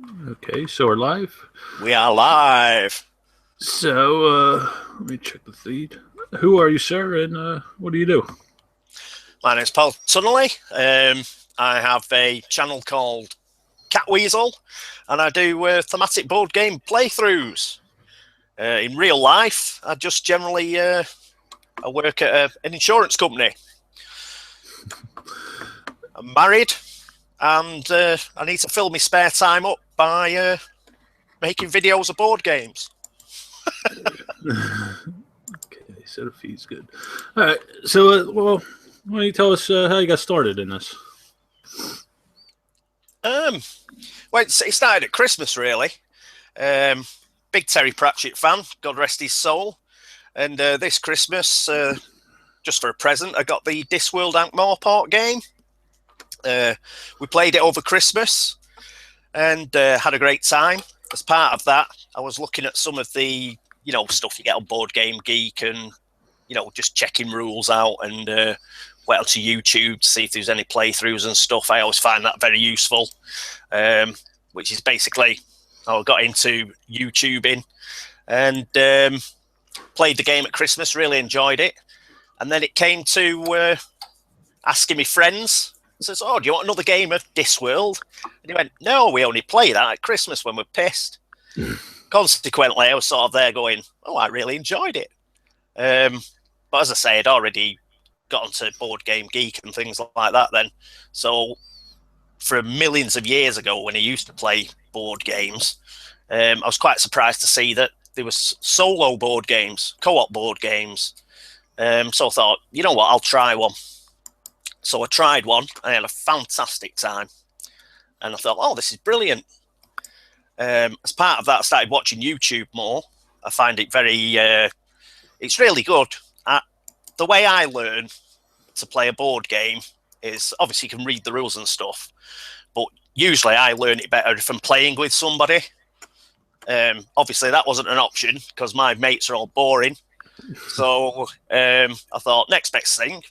Okay, so we're live. We are live. So, let me check the feed. Who are you, sir, and what do you do? My name's Paul A.K.A. I have a channel called Catweazle, and I do thematic board game playthroughs. In real life, I just generally I work at an insurance company. I'm married, and I need to fill my spare time up by making videos of board games. Okay, so the feed's good. All right, so, well, why don't you tell us how you got started in this? Well, it started at Christmas, really. Big Terry Pratchett fan, God rest his soul. And this Christmas, just for a present, I got the Discworld Ankh-Morpork game. We played it over Christmas and had a great time. As part of that, I was looking at some of the, stuff you get on Board Game Geek and, just checking rules out and went onto YouTube to see if there's any playthroughs and stuff. I always find that very useful, which is basically how I got into YouTubing and played the game at Christmas, really enjoyed it. And then it came to asking me friends. I says, "Oh, do you want another game of Discworld?" And he went, "No, we only play that at Christmas when we're pissed." Consequently, I was sort of there going, "Oh, I really enjoyed it." But as I say, I'd already got onto Board Game Geek and things like that then. So from millions of years ago when I used to play board games, I was quite surprised to see that there was solo board games, co-op board games. So I thought, you know what, I'll try one. So I tried one. I had a fantastic time. And I thought, oh, this is brilliant. As part of that, I started watching YouTube more. I find it very, it's really good. The way I learn to play a board game is obviously you can read the rules and stuff, but usually I learn it better if I'm playing with somebody. Obviously that wasn't an option because my mates are all boring. So I thought, next best thing,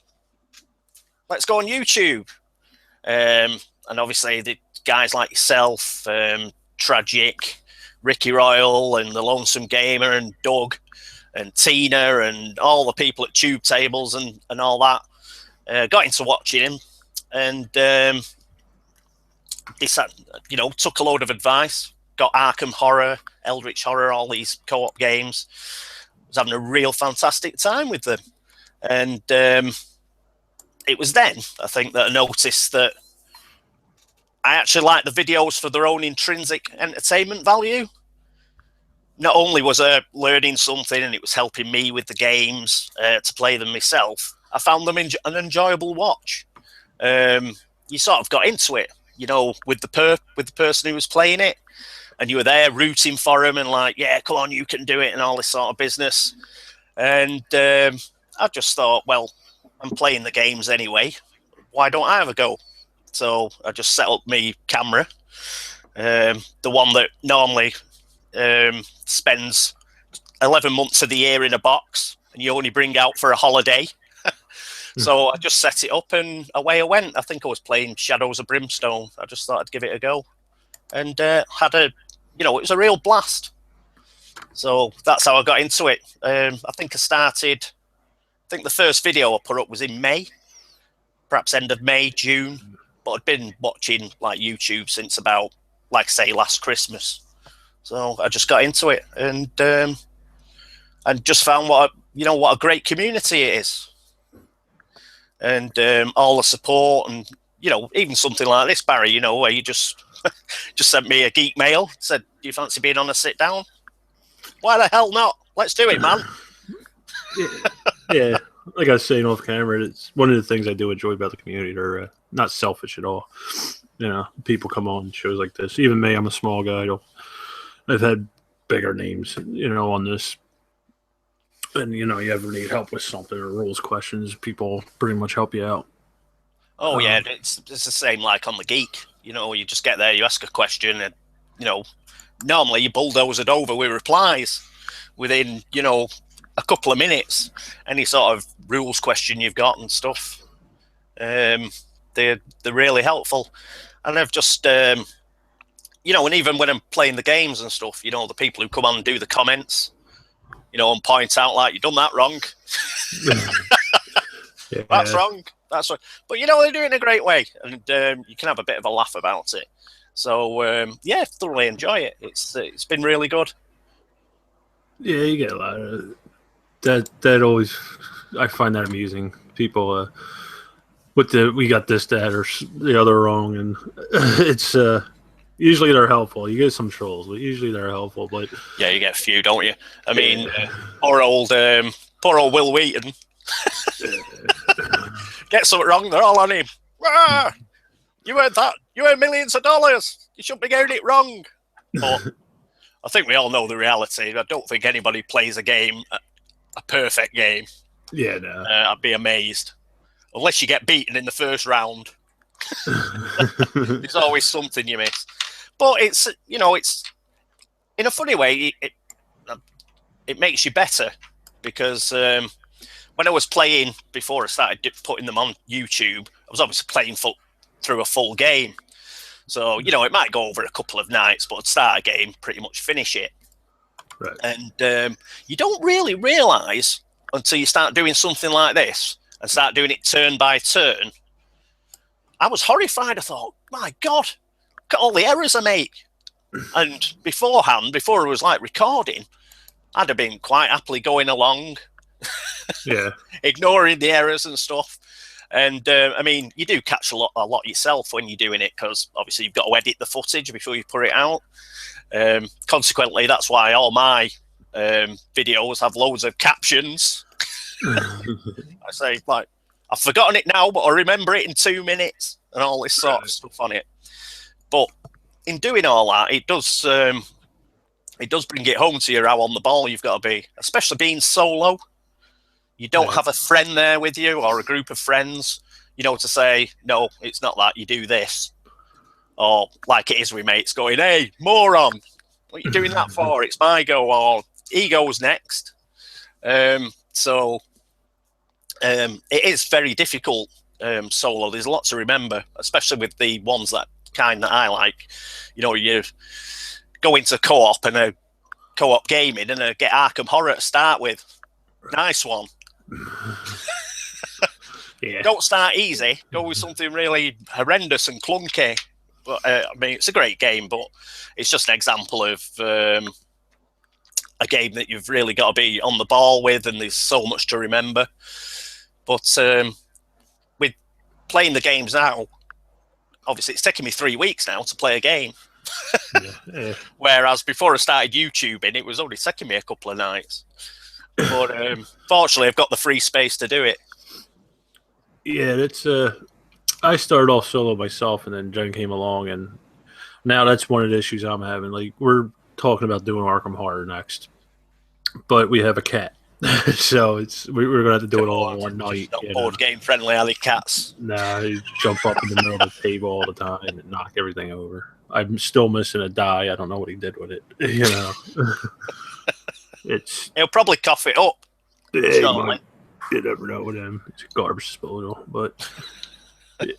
let's go on YouTube. And obviously the guys like yourself, Tragic, Ricky Royal and The Lonesome Gamer and Doug and Tina and all the people at Tube Tables and all that, got into watching him and took a load of advice, got Arkham Horror, Eldritch Horror, all these co-op games. Was having a real fantastic time with them. And it was then, I think, that I noticed that I actually liked the videos for their own intrinsic entertainment value. Not only was I learning something and it was helping me with the games to play them myself, I found them an enjoyable watch. You sort of got into it, with the person who was playing it, and you were there rooting for him and like, yeah, come on, you can do it and all this sort of business. And I just thought, well, I'm playing the games anyway. Why don't I have a go? So I just set up my camera, the one that normally spends 11 months of the year in a box and you only bring out for a holiday. So I just set it up and away I went. I think I was playing Shadows of Brimstone. I just thought I'd give it a go and had it was a real blast. So that's how I got into it. I think the first video I put up was in May, perhaps end of May, June. But I'd been watching like YouTube since about, like I say, last Christmas. So I just got into it and just found what a great community it is, and all the support and even something like this, Barry. Where you just sent me a geek mail, said, "Do you fancy being on a sit down?" Why the hell not? Let's do it, man. Yeah. Like I was saying off camera, it's one of the things I do enjoy about the community. They're not selfish at all. People come on shows like this. Even me, I'm a small guy. I've had bigger names, on this. And, you ever need help with something or rules questions, people pretty much help you out. Oh, yeah, it's the same like on the Geek. You just get there, you ask a question, and, normally you bulldoze it over with replies within, a couple of minutes. Any sort of rules question you've got and stuff, they're really helpful. And I've just and even when I'm playing the games and stuff, the people who come on and do the comments, and point out like, you've done that wrong. Yeah. That's wrong. That's right. But they do it in a great way, and you can have a bit of a laugh about it. So thoroughly enjoy it. It's been really good. Yeah, you get a lot of that. That always, I find that amusing. People we got this, that, or the other wrong, and it's usually they're helpful. You get some trolls, but usually they're helpful. But yeah, you get a few, don't you? I mean, poor old Will Wheaton. Get something wrong, they're all on him. Ah, you earned that. You earned millions of dollars. You shouldn't be getting it wrong. But I think we all know the reality. I don't think anybody plays a game, a perfect game. Yeah, no. I'd be amazed. Unless you get beaten in the first round. There's always something you miss. But it's in a funny way, it makes you better. Because when I was playing, before I started putting them on YouTube, I was obviously playing through a full game. So, it might go over a couple of nights, but I'd start a game, pretty much finish it. Right. And you don't really realise until you start doing something like this and start doing it turn by turn. I was horrified. I thought, my God, look at all the errors I make. And beforehand, before I was like recording, I'd have been quite happily going along, ignoring the errors and stuff. And I mean, you do catch a lot yourself when you're doing it, because obviously you've got to edit the footage before you put it out. Consequently, that's why all my videos have loads of captions. I say, like, I've forgotten it now, but I remember it in 2 minutes, and all this sort of stuff on it. But in doing all that, it does bring it home to you how on the ball you've got to be, especially being solo. You don't have a friend there with you or a group of friends, to say, no, it's not that, you do this. Or like it is with mates going, hey, moron, what are you doing that for? It's my go, or he goes next. So it is very difficult solo. There's a lot to remember, especially with the ones that I like. You go into co-op and a co-op gaming and get Arkham Horror to start with. Nice one. Yeah. Don't start easy. Go with something really horrendous and clunky. But I mean, it's a great game, but it's just an example of a game that you've really got to be on the ball with, and there's so much to remember. But with playing the games now, obviously it's taken me 3 weeks now to play a game. Whereas before I started YouTubing, it was only taking me a couple of nights. But fortunately, I've got the free space to do it. Yeah, it's I started off solo myself, and then Jen came along, and now that's one of the issues I'm having. Like, we're talking about doing Arkham Horror next, but we have a cat, so we're gonna have to do it all in one night. Not board game friendly, are they, cats? Nah, they jump up in the middle of the table all the time and knock everything over. I'm still missing a die. I don't know what he did with it. He'll probably cough it up. You never know with him. It's a garbage disposal, but that.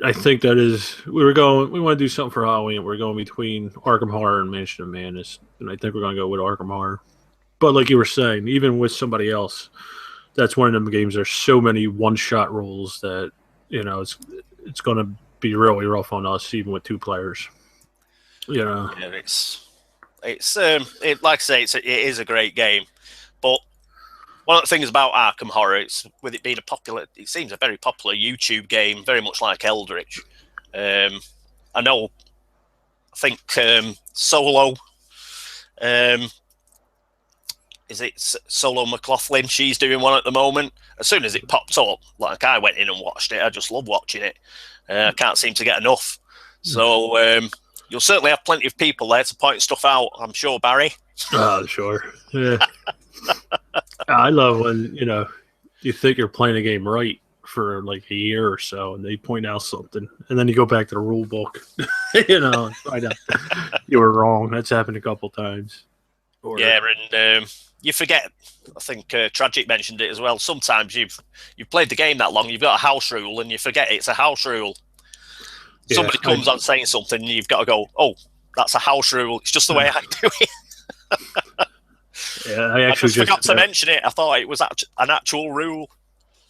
I think that is. We want to do something for Halloween. We're going between Arkham Horror and Mansion of Madness, and I think we're going to go with Arkham Horror. But like you were saying, even with somebody else, that's one of them games. There's so many one-shot rolls that it's going to be really rough on us, even with 2 players. Yeah, it's like I say, it is a great game, but one of the things about Arkham Horror, it's with it being it seems a very popular YouTube game, very much like Eldritch. I think Solo, is it Solo McLaughlin? She's doing one at the moment. As soon as it popped up, like, I went in and watched it. I just love watching it. I can't seem to get enough. So you'll certainly have plenty of people there to point stuff out, I'm sure, Barry. Oh, sure. Yeah. I love when, you think you're playing a game right for like a year or so, and they point out something, and then you go back to the rule book, find out you were wrong. That's happened a couple times. And you forget. I think Tragic mentioned it as well. Sometimes you've played the game that long, you've got a house rule, and you forget it's a house rule. somebody comes on saying something, and you've got to go, oh, that's a house rule. It's just the way I do it. Yeah, I just forgot to mention it. I thought it was an actual rule.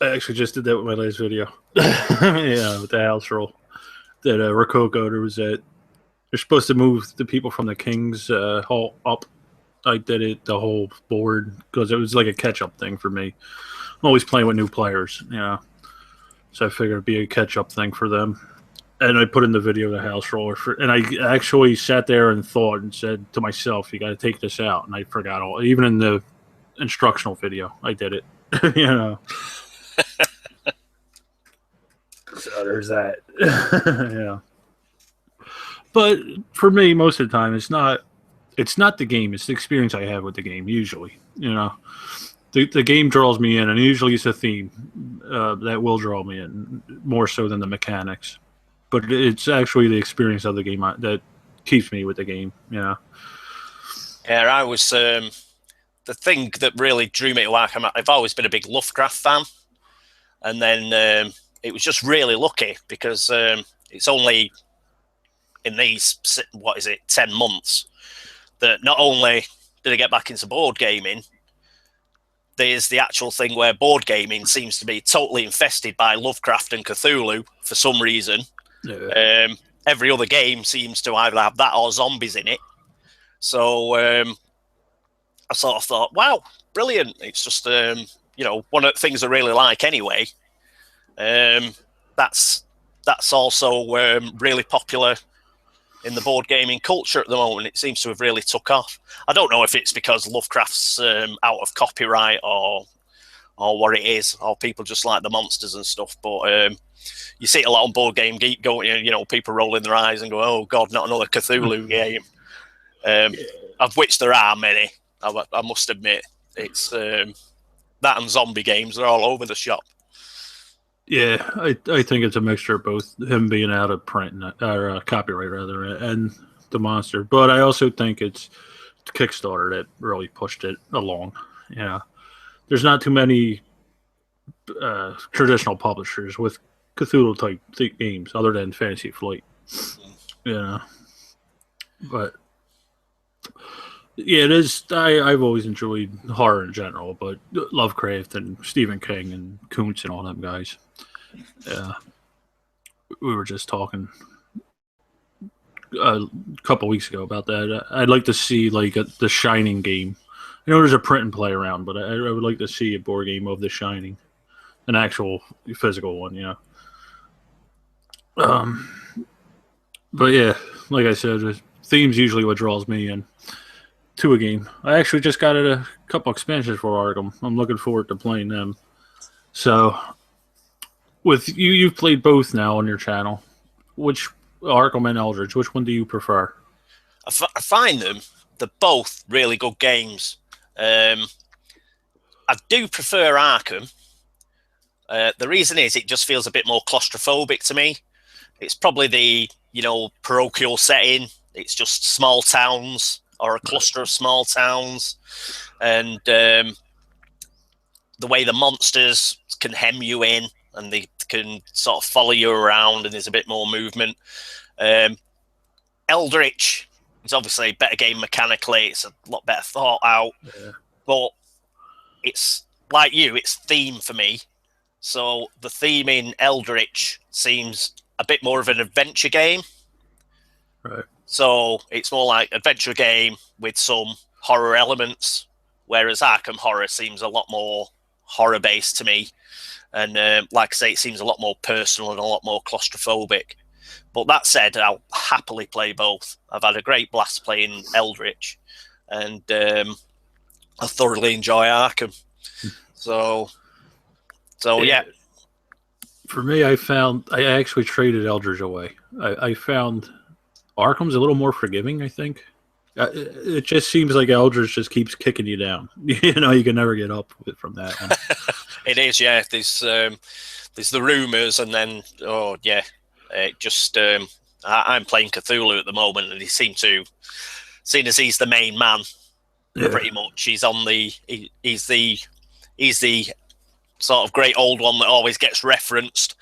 I actually just did that with my last video. Yeah, with the house rule. That Rococo, there was that you're supposed to move the people from the King's Hall up. I did it the whole board because it was like a catch-up thing for me. I'm always playing with new players, so I figured it'd be a catch-up thing for them. And I put in the video the house rule, and I actually sat there and thought and said to myself, "You got to take this out." And I forgot all, even in the instructional video, I did it. So there's that. Yeah. But for me, most of the time, it's not the game; it's the experience I have with the game. Usually, the game draws me in, and usually it's a theme that will draw me in more so than the mechanics. But it's actually the experience of the game that keeps me with the game. Yeah, I was the thing that really drew me to Arkham. I've always been a big Lovecraft fan, and then it was just really lucky because it's only in these 10 months that not only did I get back into board gaming, there's the actual thing where board gaming seems to be totally infested by Lovecraft and Cthulhu for some reason. Yeah. Every other game seems to either have that or zombies in it. So I sort of thought, wow, brilliant. It's just, one of the things I really like anyway. That's also really popular in the board gaming culture at the moment. It seems to have really took off. I don't know if it's because Lovecraft's out of copyright or what it is, or people just like the monsters and stuff, but you see it a lot on Board Game Geek going, people rolling their eyes and go, oh God, not another Cthulhu game. Of which there are many, I must admit. It's that and zombie games, they're all over the shop. Yeah, I think it's a mixture of both, him being out of print, or copyright rather, and the monster. But I also think it's Kickstarter that really pushed it along. Yeah, there's not too many traditional publishers with Cthulhu type games other than Fantasy Flight. But yeah, it is. I've always enjoyed horror in general, but Lovecraft and Stephen King and Kuntz and all them guys. Yeah, we were just talking a couple weeks ago about that. I'd like to see like the Shining game. I know there's a print and play around, but I would like to see a board game of The Shining, an actual physical one. But yeah, like I said, the theme's usually what draws me in to a game. I actually just got a couple expansions for Arkham. I'm looking forward to playing them. So, with you've played both now on your channel. Which Arkham and Eldritch? Which one do you prefer? I find they're both really good games. I do prefer Arkham. The reason is it just feels a bit more claustrophobic to me. It's probably the parochial setting. It's just small towns or a cluster of small towns, and the way the monsters can hem you in and they can sort of follow you around, and there's a bit more movement. Eldritch is obviously a better game mechanically. It's a lot better thought out, but it's like it's theme for me. So the theme in Eldritch seems a bit more of an adventure game. Right. So it's more like adventure game with some horror elements, whereas Arkham Horror seems a lot more horror-based to me. And like I say, it seems a lot more personal and a lot more claustrophobic. But that said, I'll happily play both. I've had a great blast playing Eldritch, and I thoroughly enjoy Arkham. So yeah. For me, I actually traded Eldritch away. I found Arkham's a little more forgiving, I think. It just seems like Eldritch just keeps kicking you down. You can never get up from that one. It is, yeah. There's the rumors, and then it just I'm playing Cthulhu at the moment, and he seemed to, seeing as he's the main man, pretty much. He's the sort of great old one that always gets referenced.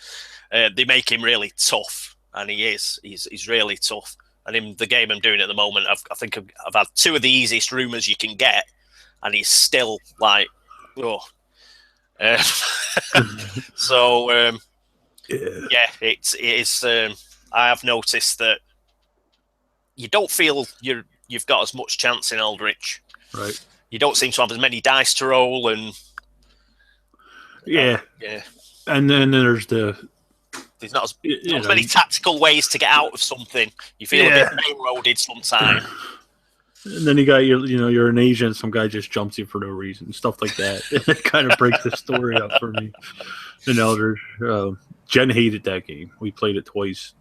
They make him really tough, and he's really tough. And in the game I'm doing at the moment, I think I've had 2 of the easiest rumors you can get, and he's still like, oh. So yeah, it is. I have noticed that you don't feel you've got as much chance in Eldritch. Right. You don't seem to have as many dice to roll, and yeah. And then there's not as many tactical ways to get out of something. You feel a bit railroaded sometimes. And then you got you're an agent, some guy just jumps you for no reason, stuff like that. It kind of breaks the story up for me. In Eldritch, Jen hated that game. We played it twice.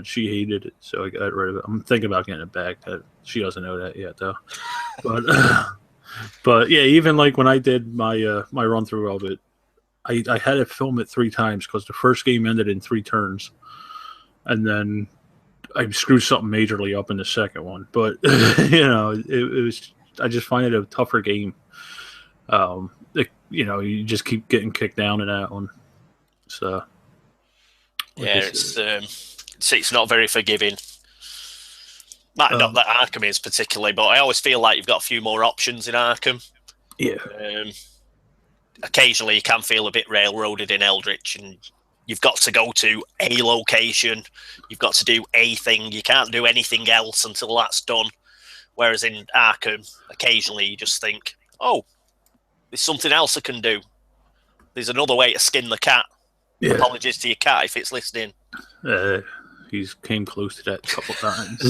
She hated it, so I got rid of it. I'm thinking about getting it back. She doesn't know that yet, though. But yeah, even like when I did my my run through of it, I had to film it 3 times because the first game ended in 3 turns, and then I screwed something majorly up in the second one. But it was. I just find it a tougher game. You just keep getting kicked down in that one. So yeah, it's not very forgiving. Not that Arkham is particularly, but I always feel like you've got a few more options in Arkham. Yeah. Occasionally, you can feel a bit railroaded in Eldritch, and you've got to go to a location. You've got to do a thing. You can't do anything else until that's done. Whereas in Arkham, occasionally you just think, oh, there's something else I can do. There's another way to skin the cat. Yeah. Apologies to your cat if it's listening. He's came close to that a couple times.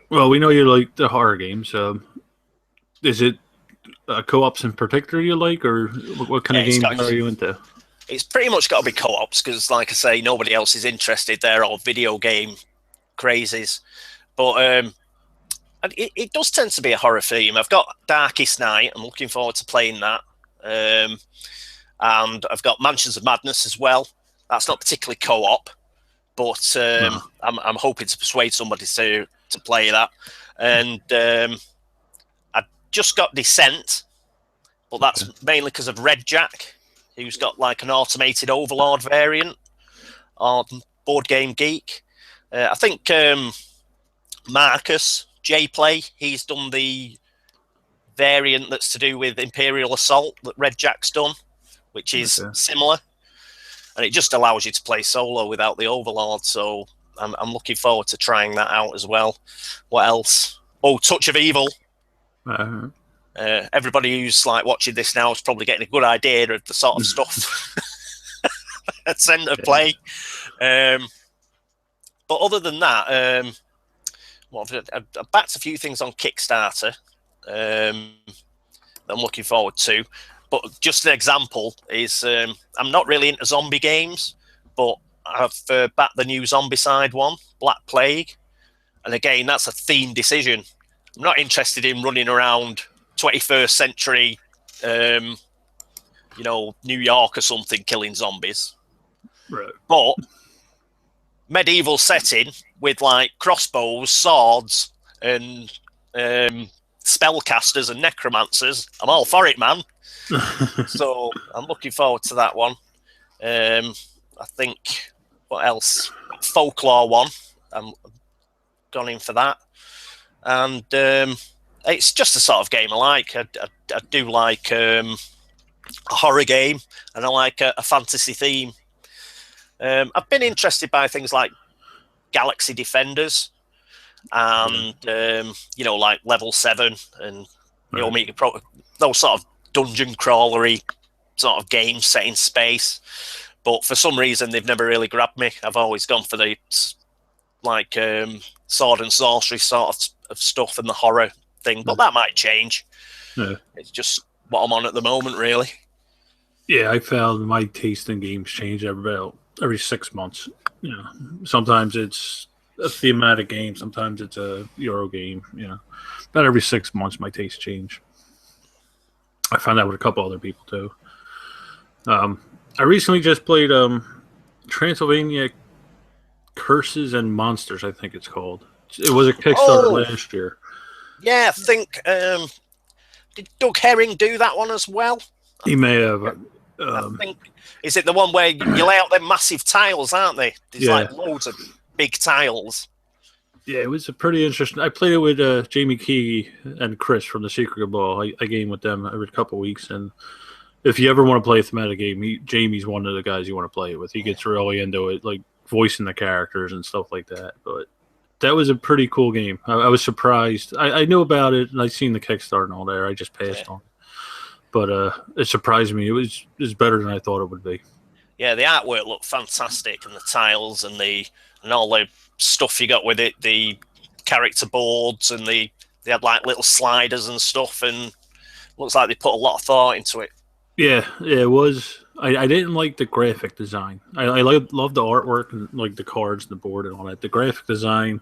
Well, we know you like the horror games. Is it co-ops in particular you like, or what kind of games are you into? It's pretty much got to be co-ops because, like I say, nobody else is interested. They're all video game crazies. But it does tend to be a horror theme. I've got Darkest Night. I'm looking forward to playing that. And I've got Mansions of Madness as well. That's not particularly co-op, but I'm hoping to persuade somebody to play that. And I just got Descent, but that's mainly because of Red Jack, who's got like an automated Overlord variant on Board Game Geek. I think Marcus J-Play, he's done the variant that's to do with Imperial Assault that Red Jack's done, which is similar, and it just allows you to play solo without the Overlord. So I'm looking forward to trying that out as well. What else? Oh, Touch of Evil. Everybody who's like watching this now is probably getting a good idea of the sort of stuff at centre play. But other than that, I've backed a few things on Kickstarter that I'm looking forward to. But just an example is I'm not really into zombie games, but I've backed the new Zombicide one, Black Plague. And again, that's a theme decision. I'm not interested in running around 21st century, New York or something, killing zombies. Right. But medieval setting with like crossbows, swords, and spellcasters and necromancers. I'm all for it, man. So I'm looking forward to that one. I think, what else? Folklore one. I'm gone in for that. And it's just the sort of game I like. I do like a horror game, and I like a fantasy theme. I've been interested by things like Galaxy Defenders and, like Level 7 and those sort of dungeon crawlery sort of games set in space. But for some reason, they've never really grabbed me. I've always gone for the sword and sorcery sort of stuff and the horror thing. But that might change. Yeah. It's just what I'm on at the moment, really. Yeah, I found my taste in games change every 6 months. Sometimes it's a thematic game, sometimes it's a Euro game. About every 6 months, my tastes change. I found that with a couple other people too. I recently just played Transylvania Curses and Monsters, I think it's called. It was a Kickstarter last year. Yeah, I think did Doug Herring do that one as well? He may have. I think, is it the one where you lay out them massive tiles, aren't they? There's like loads of big tiles. Yeah, it was a pretty interesting. I played it with Jamie Key and Chris from the Secret Cabal. I game with them every couple of weeks, and if you ever want to play a thematic game, Jamie's one of the guys you want to play it with. He gets really into it, like voicing the characters and stuff like that. But that was a pretty cool game. I was surprised. I knew about it, and I seen the Kickstarter and all there. I just passed on it. But it surprised me. It was better than I thought it would be. Yeah, the artwork looked fantastic, and the tiles and all the stuff you got with it, the character boards, and they had like little sliders and stuff, and looks like they put a lot of thought into it. Yeah, it was. I didn't like the graphic design. I love the artwork and like the cards and the board and all that. The graphic design,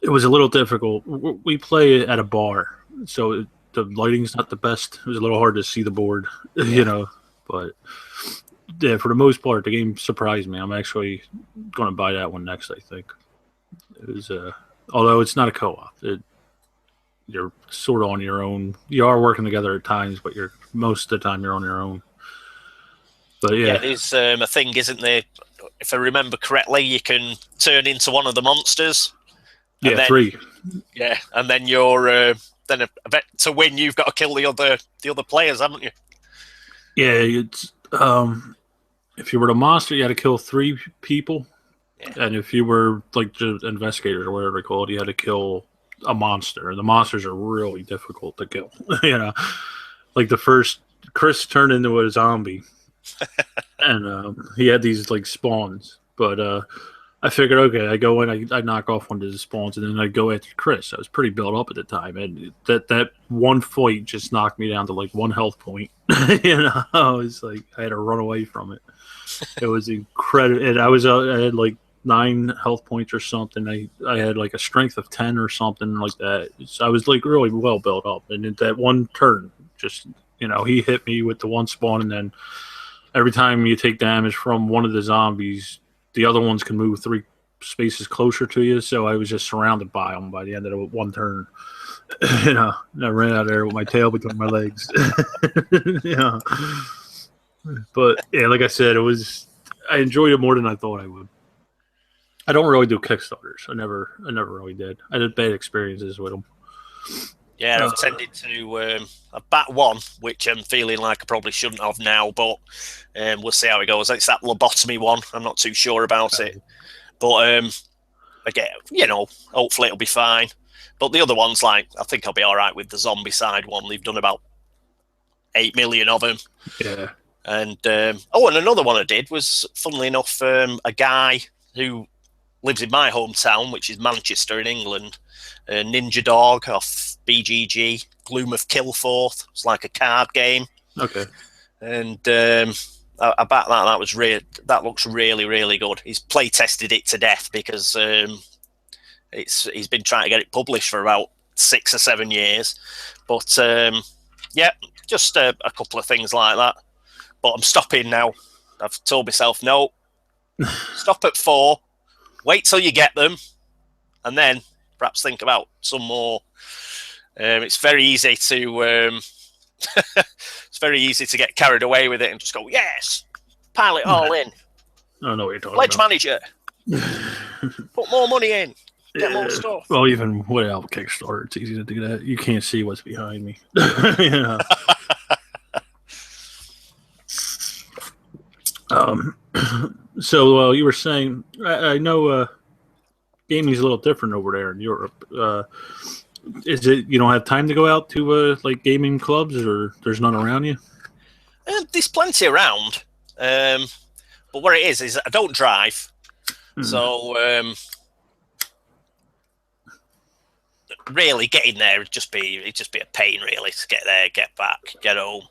it was a little difficult. We play at a bar, so the lighting's not the best. It was a little hard to see the board, But yeah, for the most part, the game surprised me. I'm actually going to buy that one next. I think it was. Although it's not a co-op, you're sort of on your own. You are working together at times, but most of the time you're on your own. But yeah, there's a thing, isn't there? If I remember correctly, you can turn into one of the monsters. Yeah, then, 3. Yeah, and then you're to win, you've got to kill the other players, haven't you? Yeah, it's if you were the monster, you had to kill 3 people, and if you were like the investigators or whatever they call it, you had to kill a monster. And the monsters are really difficult to kill. Like the first, Chris turned into a zombie, and he had these like spawns. But I figured, okay, I go in, I knock off one of the spawns, and then I go after Chris. I was pretty built up at the time, and that one fight just knocked me down to like 1 health point. I was like, I had to run away from it. It was incredible. And I had like 9 health points or something. I had like a strength of 10 or something like that. I was like really well built up, and in that one turn, just he hit me with the one spawn, and then every time you take damage from one of the zombies, the other ones can move 3 spaces closer to you. So I was just surrounded by them by the end of the one turn. And I ran out of there with my tail between my legs. But yeah, like I said, I enjoyed it more than I thought I would. I don't really do Kickstarters. I never really did. I had bad experiences with them. Yeah, I've tended to bat one, which I'm feeling like I probably shouldn't have now, but we'll see how it goes. It's that lobotomy one. I'm not too sure about it. But again, hopefully it'll be fine. But the other ones, like, I think I'll be all right with the zombie side one. They've done about 8 million of them. Yeah. And and another one I did was, funnily enough, a guy who lives in my hometown, which is Manchester in England, Ninja Dog off BGG, Gloom of Kilforth. It's like a card game. Okay. And I bet that looks really, really good. He's play tested it to death because he's been trying to get it published for about 6 or 7 years. But just a couple of things like that. But I'm stopping now. I've told myself, no, stop at 4, wait till you get them, and then perhaps think about some more. It's very easy to get carried away with it and just go, yes, pile it all in. I don't know what you're talking Pledge about. manager. Put more money in. Get more stuff. Well, even without Kickstarter, it's easy to do that. You can't see what's behind me. So you were saying, I know gaming's a little different over there in Europe. Is it you don't have time to go out to like gaming clubs, or there's none around you? There's plenty around, but what it is I don't drive, so really getting there it'd just be a pain really to get there, get back, get home.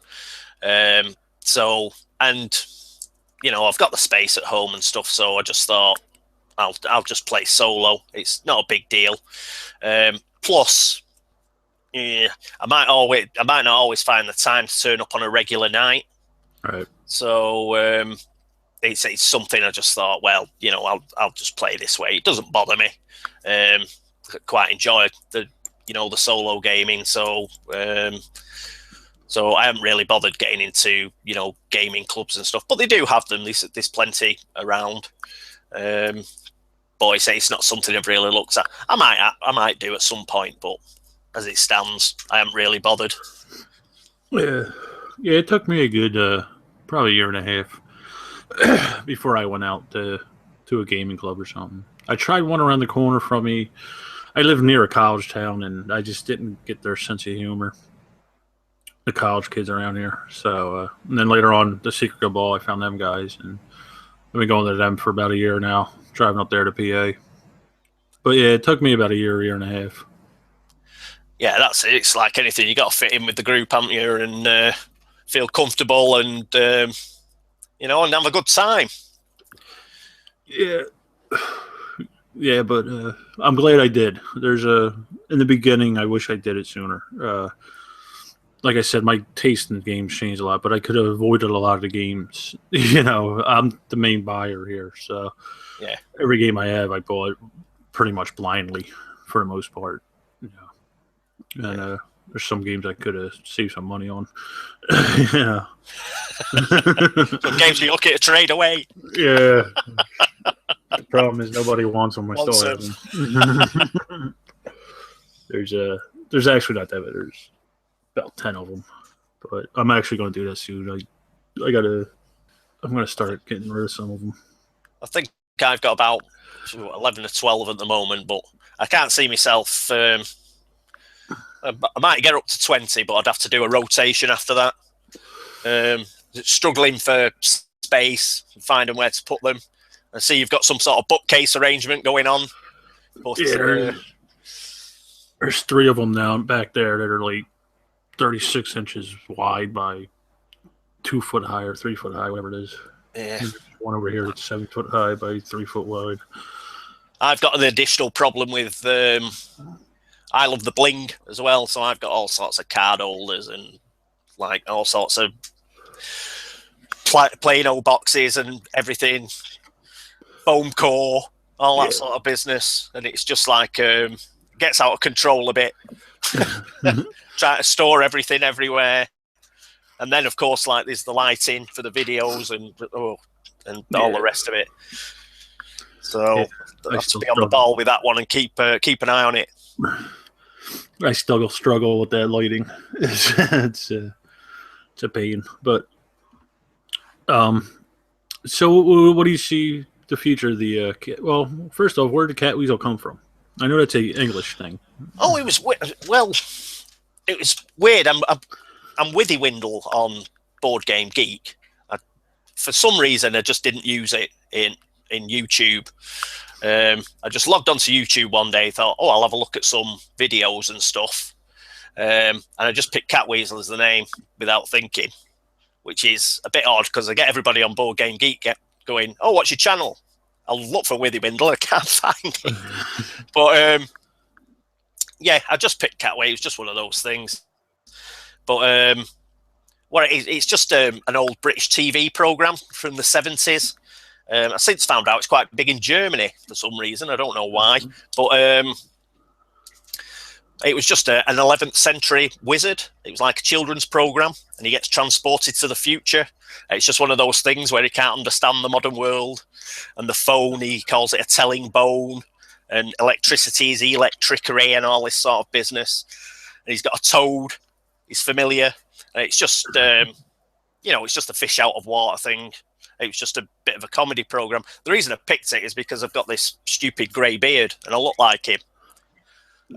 So and I've got the space at home and stuff, so I just thought I'll just play solo. It's not a big deal. Plus, I might not always find the time to turn up on a regular night. Right. So it's something I just thought, well, I'll just play this way. It doesn't bother me. Quite enjoy the solo gaming. So So I haven't really bothered getting into, gaming clubs and stuff. But they do have them. There's plenty around. But it's not something I've really looked at. I might do at some point, but as it stands, I haven't really bothered. Yeah, it took me a good probably a year and a half before I went out to a gaming club or something. I tried one around the corner from me. I live near a college town, and I just didn't get their sense of humor. The college kids around here. So, and then later on, the Secret Cabal, I found them guys, and I've been going to them for about a year now, driving up there to PA. But yeah, it took me about a year and a half. Yeah, that's it. It's like anything. You got to fit in with the group, haven't you? And feel comfortable and, and have a good time. Yeah. Yeah, but I'm glad I did. In the beginning, I wish I did it sooner. Like I said, my taste in games changed a lot, but I could have avoided a lot of the games. I'm the main buyer here, so yeah, every game I have, I bought pretty much blindly for the most part. And there's some games I could have saved some money on. Some games you look at a trade away. Yeah. The problem is nobody wants them. I still have them. There's actually not that many. There's about 10 of them, but I'm actually going to do that soon. I'm going to start getting rid of some of them. I think I've got about 11 or 12 at the moment, but I can't see myself. I might get up to 20, but I'd have to do a rotation after that. Struggling for space, finding where to put them. I see you've got some sort of bookcase arrangement going on. But, yeah, there's 3 of them now back there that are like 36 inches wide by 2 foot high or 3 foot high, whatever it is. Yeah. There's one over here that's 7 foot high by 3 foot wide. I've got an additional problem with I love the bling as well, so I've got all sorts of card holders and like all sorts of Plano boxes and everything, foam core, all that sort of business, and it's just like gets out of control a bit. Trying to store everything everywhere, and then of course like there's the lighting for the videos and all the rest of it. So I have to be on the ball with that one and keep an eye on it. I still struggle with that lighting. It's a pain, but so what do you see the future of the well, first off, where did Catweazle come from? I know that's an English thing. Oh, it was it was weird. I'm Withy Windle on Board Game Geek. For some reason, I just didn't use it in YouTube. I just logged onto YouTube one day, thought, I'll have a look at some videos and stuff. And I just picked Catweazle as the name without thinking, which is a bit odd because I get everybody on Board Game Geek going, what's your channel? I'll look for Withy Windle. I can't find it. But yeah, I just picked Catway. It was just one of those things. But what it is, it's just an old British TV program from the 70s. I since found out it's quite big in Germany for some reason. I don't know why. But it was just an 11th century wizard. It was like a children's program, and he gets transported to the future. It's just one of those things where he can't understand the modern world. And the phone, he calls it a telling bone. And electricity is electricity and all this sort of business. And he's got a toad. He's familiar. And it's just, it's just a fish out of water thing. It was just a bit of a comedy program. The reason I picked it is because I've got this stupid grey beard and I look like him,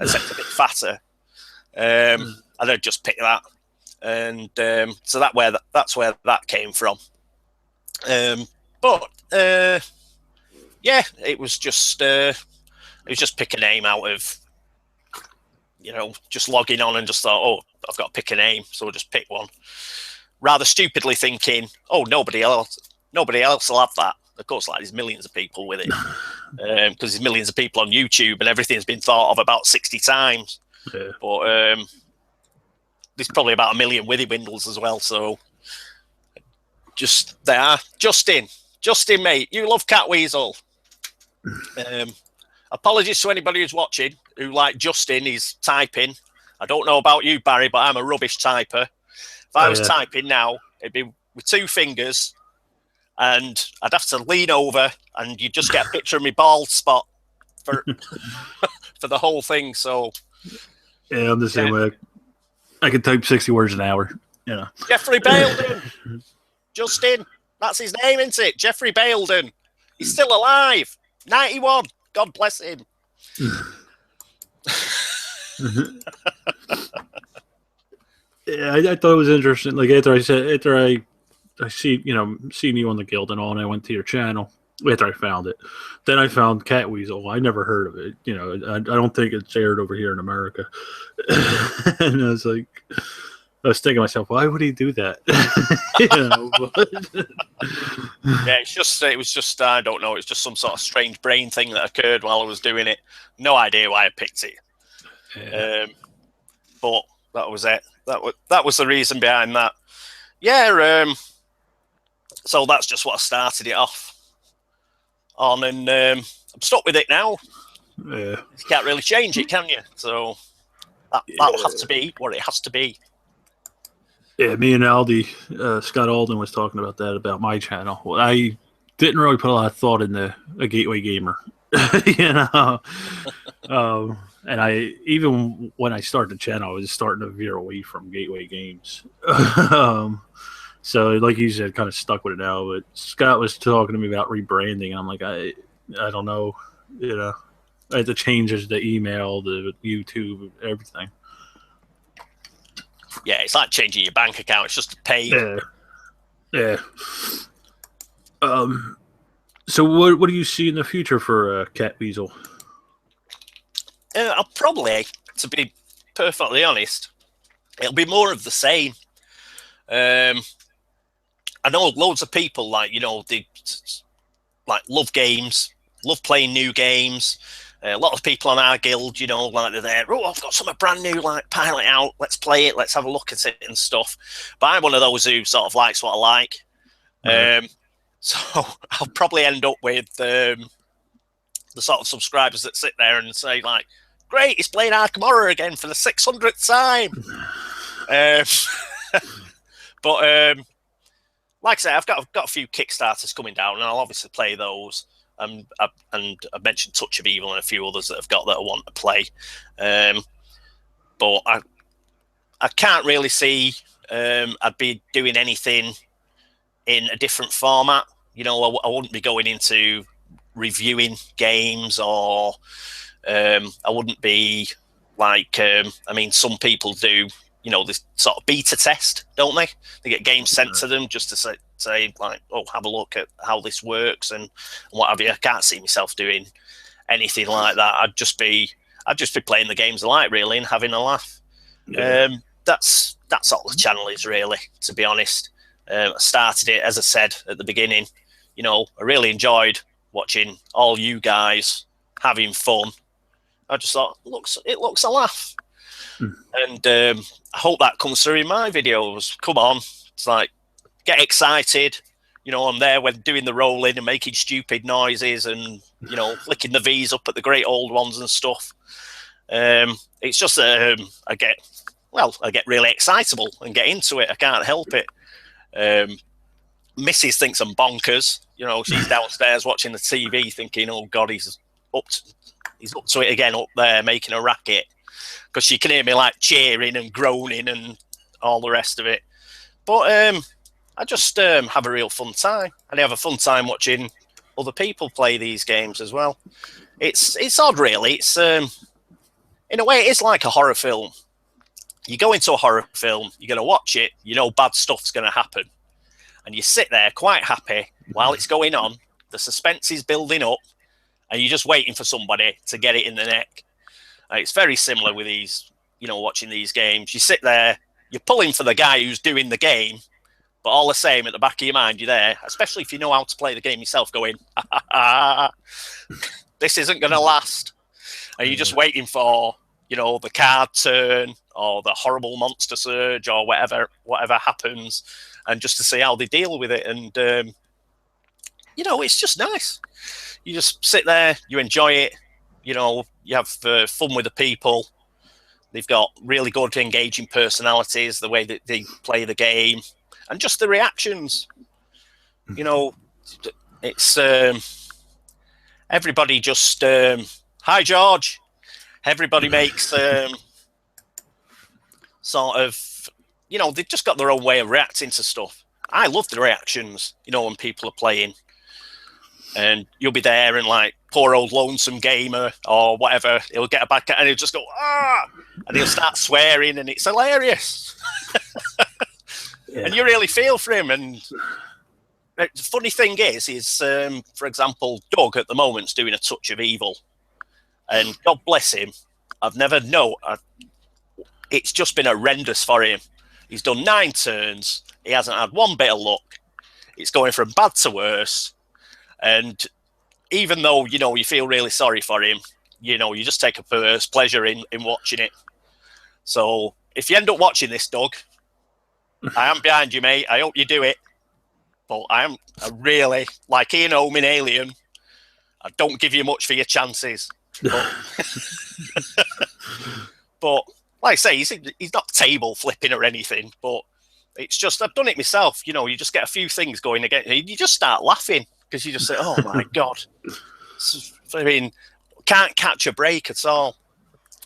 except a bit fatter. And I just picked that. And so that's where that came from. But yeah, it was just pick a name out of, just logging on and just thought, I've got to pick a name, so I'll just pick one. Rather stupidly thinking, nobody else will have that. Of course, like there's millions of people with it, because there's millions of people on YouTube and everything's been thought of about 60 times. Yeah. But there's probably about 1 million Withy Windles as well. So just there, Justin, mate, you love Catweazle. Apologies to anybody who's watching who, like Justin, is typing. I don't know about you, Barry, but I'm a rubbish typer. If I was typing now, it'd be with 2 fingers, and I'd have to lean over, and you'd just get a picture of me bald spot for for the whole thing. So yeah, I'm the same way. I can type 60 words an hour. You know, Jeffrey Bailden, Justin, that's his name, isn't it? Jeffrey Bailden. He's still alive. 91. God bless him. Yeah, I thought it was interesting. Like after I see seen you on the guild and all, and I went to your channel after I found it. Then I found Catweazle. I never heard of it. You know, I don't think it's aired over here in America. And I was like, I was thinking to myself, why would he do that? Yeah, it was just I don't know. It's just some sort of strange brain thing that occurred while I was doing it. No idea why I picked it. Yeah. But that was it. That was the reason behind that. Yeah. So that's just what I started it off on, and I'm stuck with it now. Yeah. You can't really change it, can you? So that'll have to be what it has to be. Yeah, me and Aldi, Scott Alden was talking about that about my channel. Well, I didn't really put a lot of thought into a gateway gamer, you know. And I even when I started the channel, I was starting to veer away from gateway games. So, like you said, kind of stuck with it now. But Scott was talking to me about rebranding. I'm like, I don't know, you know. I had to change the email, the YouTube, everything. Yeah, it's like changing your bank account. It's just a pain. Yeah. So what do you see in the future for Catweazle? I'll probably, to be perfectly honest, it'll be more of the same. I know loads of people they love games, love playing new games. A lot of people on our guild, they're there. Oh, I've got something brand new, pilot out. Let's play it. Let's have a look at it and stuff. But I'm one of those who sort of likes what I like. Right. So I'll probably end up with the sort of subscribers that sit there and say, great, he's playing Arkham Horror again for the 600th time. But like I say, I've got a few Kickstarters coming down, and I'll obviously play those. And I mentioned Touch of Evil and a few others that I've got that I want to play. But I can't really see I'd be doing anything in a different format. I wouldn't be going into reviewing games, or I wouldn't be some people do, this sort of beta test, don't they? They get games sent to them just to say have a look at how this works and what have you. I can't see myself doing anything like that. I'd just be playing the games I like, really, and having a laugh. Yeah. That's all the channel is, really, to be honest. I started it, as I said at the beginning, I really enjoyed watching all you guys having fun. I just thought, it looks a laugh. And I hope that comes through in my videos. Come on. It's get excited. I'm there when doing the rolling and making stupid noises and, flicking the V's up at the great old ones and stuff. It's just I get really excitable and get into it. I can't help it. Mrs. thinks I'm bonkers. She's downstairs watching the TV thinking, oh, God, he's up to it again up there making a racket. Because she can hear me cheering and groaning and all the rest of it. But I just have a real fun time. And I have a fun time watching other people play these games as well. It's odd, really. It's in a way, it is like a horror film. You go into a horror film, you're going to watch it, bad stuff's going to happen. And you sit there quite happy while it's going on. The suspense is building up. And you're just waiting for somebody to get it in the neck. It's very similar with these, watching these games. You sit there, you're pulling for the guy who's doing the game, but all the same, at the back of your mind, you're there, especially if you know how to play the game yourself, going, this isn't going to last. And you're just waiting for, the card turn or the horrible monster surge or whatever happens, and just to see how they deal with it. And, it's just nice. You just sit there, you enjoy it. You have fun with the people. They've got really good, engaging personalities, the way that they play the game, and just the reactions. You know, it's everybody just hi George. Everybody makes sort of, you know, they've just got their own way of reacting to stuff. I love the reactions, you know, when people are playing, and you'll be there and like poor old lonesome gamer or whatever, he'll get a back and he'll just go and he'll start swearing, and it's hilarious. Yeah. And you really feel for him. And the funny thing is for example, Doug at the moment's doing a touch of evil, and God bless him, I've never known. It's just been horrendous for him. He's done 9 turns. He hasn't had one bit of luck. It's going from bad to worse. And even though, you know, you feel really sorry for him, you know, you just take a first pleasure in watching it. So if you end up watching this, Doug, I am behind you, mate. I hope you do it. But I really, like Ian Holm in Alien, I don't give you much for your chances. But like I say, he's not table flipping or anything, but it's just, I've done it myself. You know, you just get a few things going again. You just start laughing because you just say, oh my God. I mean, can't catch a break at all.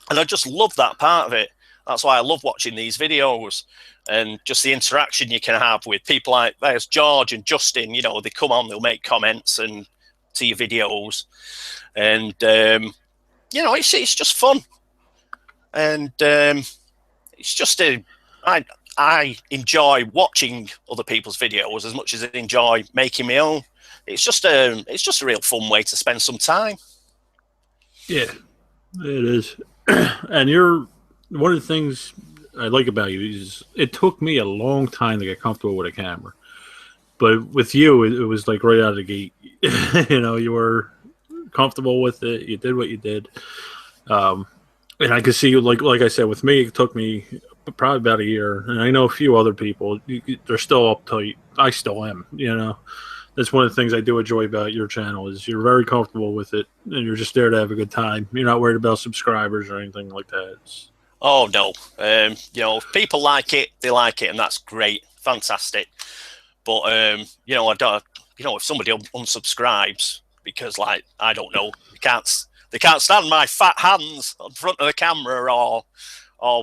And I just love that part of it. That's why I love watching these videos, and just the interaction you can have with people like there's George and Justin. You know, they come on, they'll make comments and to your videos, and you know, it's just fun, and it's just I enjoy watching other people's videos as much as I enjoy making my own. It's just a real fun way to spend some time. Yeah, it is. And you're one of the things I like about you is it took me a long time to get comfortable with a camera, but with you, it was like right out of the gate. You know, you were comfortable with it. You did what you did, and I could see you. Like I said, with me, it took me probably about a year, and I know a few other people. They're still uptight. I still am. You know, that's one of the things I do enjoy about your channel is you're very comfortable with it, and you're just there to have a good time. You're not worried about subscribers or anything like that. Oh no, you know, if people like it, they like it, and that's great, fantastic. But you know, I don't. You know, if somebody unsubscribes because, like, I don't know, they can't stand my fat hands in front of the camera or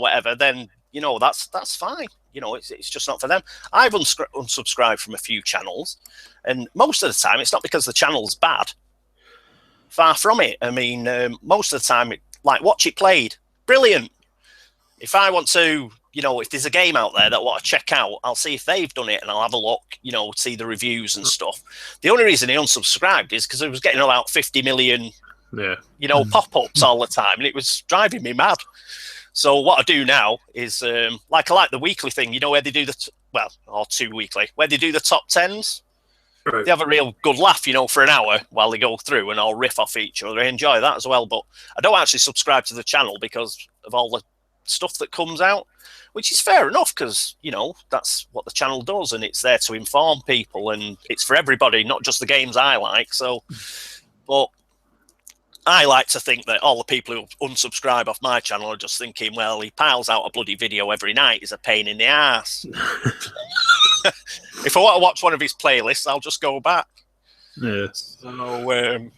whatever, then you know that's fine. You know, it's just not for them. I've unsubscribed from a few channels, and most of the time it's not because the channel's bad. Far from it. I mean, most of the time, like Watch It Played, brilliant. If I want to, you know, if there's a game out there that I want to check out, I'll see if they've done it and I'll have a look, you know, see the reviews and stuff. The only reason he unsubscribed is because I was getting about 50 million, you know, pop-ups all the time, and it was driving me mad. So what I do now is, like I like the weekly thing, you know, where they do or 2 weekly, where they do the top 10s. Right. They have a real good laugh, you know, for an hour while they go through and all riff off each other. I enjoy that as well, but I don't actually subscribe to the channel because of all the stuff that comes out, which is fair enough because, you know, that's what the channel does, and it's there to inform people, and it's for everybody, not just the games I like. So, but I like to think that all the people who unsubscribe off my channel are just thinking, well, he piles out a bloody video every night. He's a pain in the ass. If I want to watch one of his playlists, I'll just go back. Yeah. So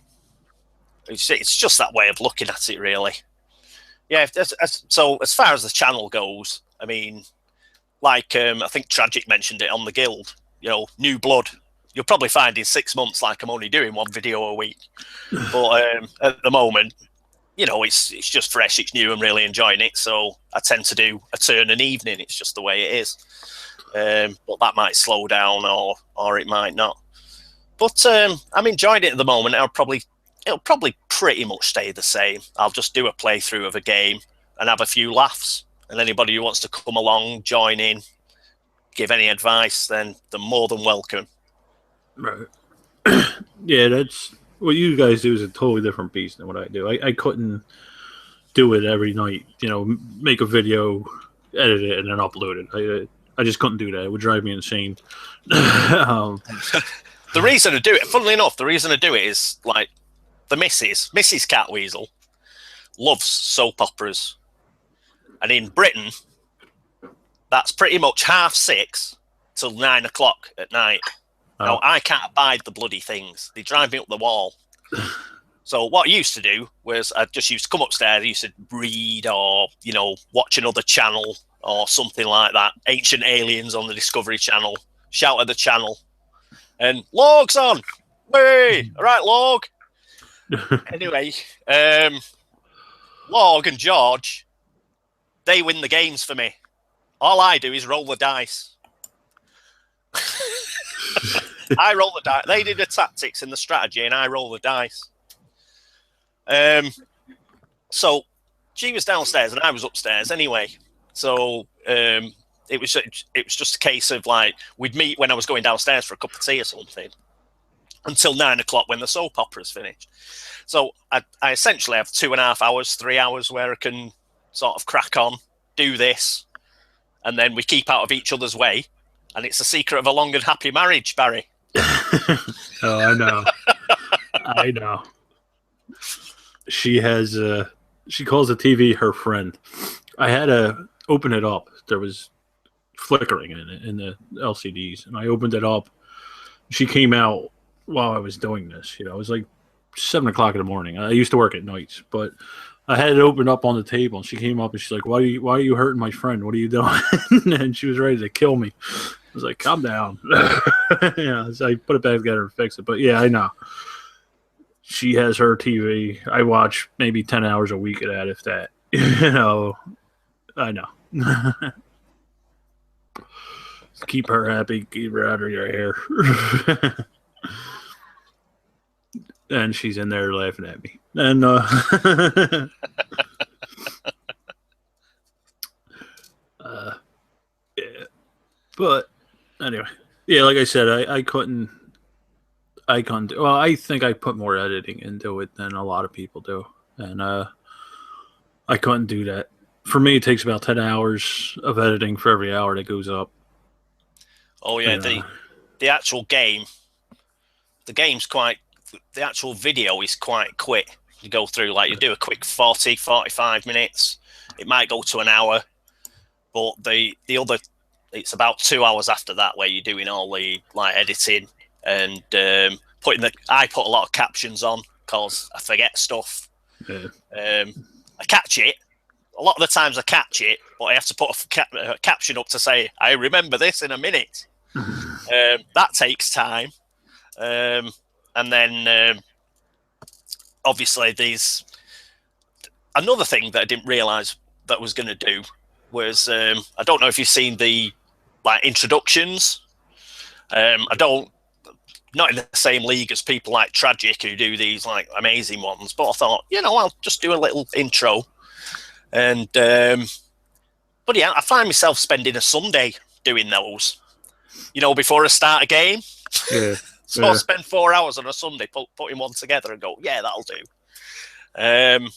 it's just that way of looking at it, really. Yeah. So as far as the channel goes, I mean, like I think Tragic mentioned it on the Guild. You know, new blood. You'll probably find in 6 months, like I'm only doing 1 video a week. But at the moment, you know, it's just fresh, it's new, I'm really enjoying it. So I tend to do a turn an evening. It's just the way it is. But that might slow down or it might not. But I'm enjoying it at the moment. It'll probably pretty much stay the same. I'll just do a playthrough of a game and have a few laughs. And anybody who wants to come along, join in, give any advice, then they're more than welcome. Right. Yeah, that's what you guys do is a totally different beast than what I do. I couldn't do it every night, you know, make a video, edit it, and then upload it. I just couldn't do that. It would drive me insane. The reason to do it, funnily enough, the reason to do it is like the Mrs. Catweazle loves soap operas. And in Britain, that's pretty much 6:30 till 9 o'clock at night. Oh. Now, I can't abide the bloody things. They drive me up the wall. So what I used to do was I just used to come upstairs. I used to read or, watch another channel or something like that. Ancient Aliens on the Discovery Channel. Shout at the channel. And Log's on. Hey, all right, Log. Anyway, Log and George, they win the games for me. All I do is roll the dice. I roll the dice. They did the tactics and the strategy, and I roll the dice. So she was downstairs, and I was upstairs anyway. So it was just a case of like we'd meet when I was going downstairs for a cup of tea or something until 9 o'clock when the soap opera's finished. So I essentially have 2.5 hours, 3 hours where I can sort of crack on, do this, and then we keep out of each other's way. And it's the secret of a long and happy marriage, Barry. Oh, I know. I know. She has, she calls the TV her friend. I had to open it up. There was flickering in it, in the LCDs. And I opened it up. She came out while I was doing this. It was like 7 o'clock in the morning. I used to work at nights, but I had it opened up on the table. And she came up and she's like, why are you hurting my friend? What are you doing? And she was ready to kill me. I was like, calm down. So I put it back together and fix it. But yeah, I know. She has her TV. I watch maybe 10 hours a week of that, if that. I know. Keep her happy. Keep her out of your hair. And she's in there laughing at me. And yeah. But anyway, yeah, like I said, I couldn't. Well, I think I put more editing into it than a lot of people do, and I couldn't do that. For me, it takes about 10 hours of editing for every hour that goes up. Oh yeah, the actual game, the actual video is quite quick. You go through, like, you do a quick 40, 45 minutes. It might go to an hour, but the other, it's about 2 hours after that where you're doing all the like editing and I put a lot of captions on because I forget stuff. Yeah. I catch it. A lot of the times I catch it, but I have to put a caption up to say, I remember this in a minute. That takes time. And then obviously there's another thing that I didn't realise that I was going to do was, I don't know if you've seen the like introductions. Not in the same league as people like Tragic who do these like amazing ones, but I thought, I'll just do a little intro. And but yeah, I find myself spending a Sunday doing those, before I start a game. Yeah. So I'll spend 4 hours on a Sunday putting one together and go, yeah, that'll do.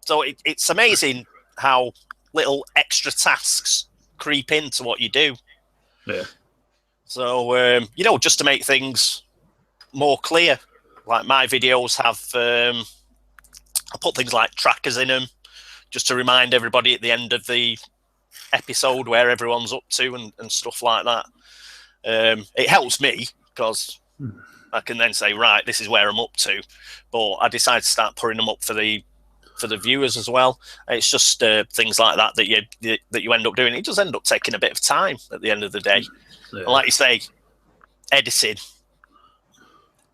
So it's amazing how little extra tasks creep into what you do. Yeah. So, just to make things more clear, like my videos have, I put things like trackers in them just to remind everybody at the end of the episode where everyone's up to and stuff like that. It helps me because I can then say, right, this is where I'm up to. But I decided to start putting them up for the viewers as well. It's just things like that you end up doing. It does end up taking a bit of time at the end of the day. Yeah. And like you say, editing.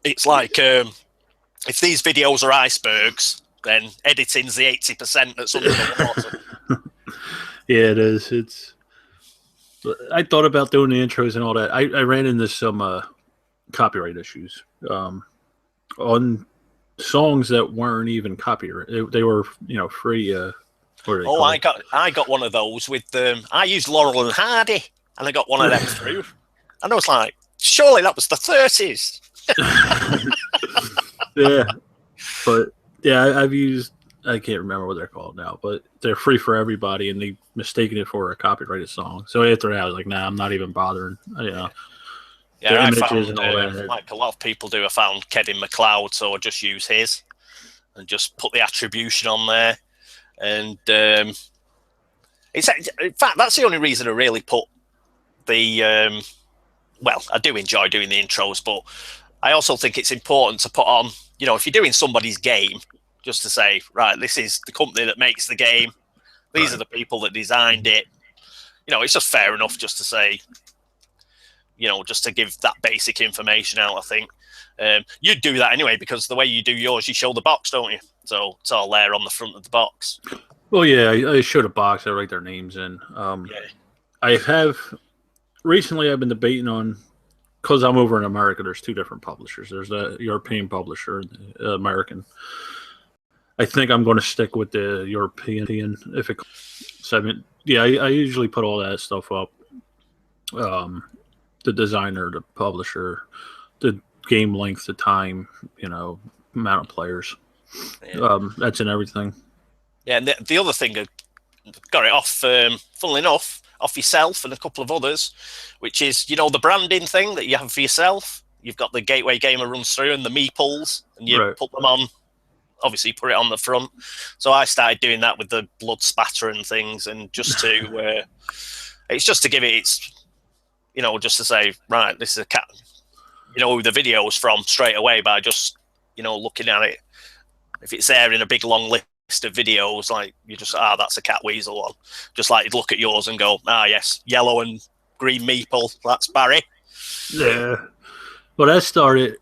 It's like if these videos are icebergs, then editing's the 80% that's under the water. Yeah, it is. I thought about doing the intros and all that. I ran into some copyright issues on songs that weren't even copyright. They were, free. I got one of those with I used Laurel and Hardy, and I got one of them through, and I was like, surely that was the 30s. Yeah, but yeah, I've used. I can't remember what they're called now, but they're free for everybody, and they mistaken it for a copyrighted song. So after that, I was like, nah, I'm not even bothering. Yeah, I found, and all that. Like a lot of people do, I found Kevin MacLeod, so I just use his and just put the attribution on there. And It's in fact that's the only reason I really put the. Well, I do enjoy doing the intros, but I also think it's important to put on. You know, if you're doing somebody's game, just to say, right, this is the company that makes the game. These are the people that designed it. You know, it's just fair enough just to say, you know, just to give that basic information out, I think. You do that anyway, because the way you do yours, you show the box, don't you? So it's all there on the front of the box. Well, yeah, I showed a box. I write their names in. I have recently. I've been debating on, because I'm over in America. There's two different publishers. There's a European publisher, American. I think I'm going to stick with the European. If it, so I usually put all that stuff up. The designer, the publisher, the game length, the time, you know, amount of players. Yeah. That's in everything. Yeah, and the other thing, got it off, funnily enough, off yourself and a couple of others, which is, you know, the branding thing that you have for yourself. You've got the Gateway Gamer runs through and the meeples, and you put them on. Obviously, put it on the front. So I started doing that with the blood spatter and things, and just to, it's just to give it its, you know, just to say, right, this is a cat. You know who the video's from straight away by just, you know, looking at it. If it's there in a big long list of videos, like you just, that's a Catweazle one. Just like you'd look at yours and go, yes, yellow and green meeple, that's Barry. Yeah. Well, that started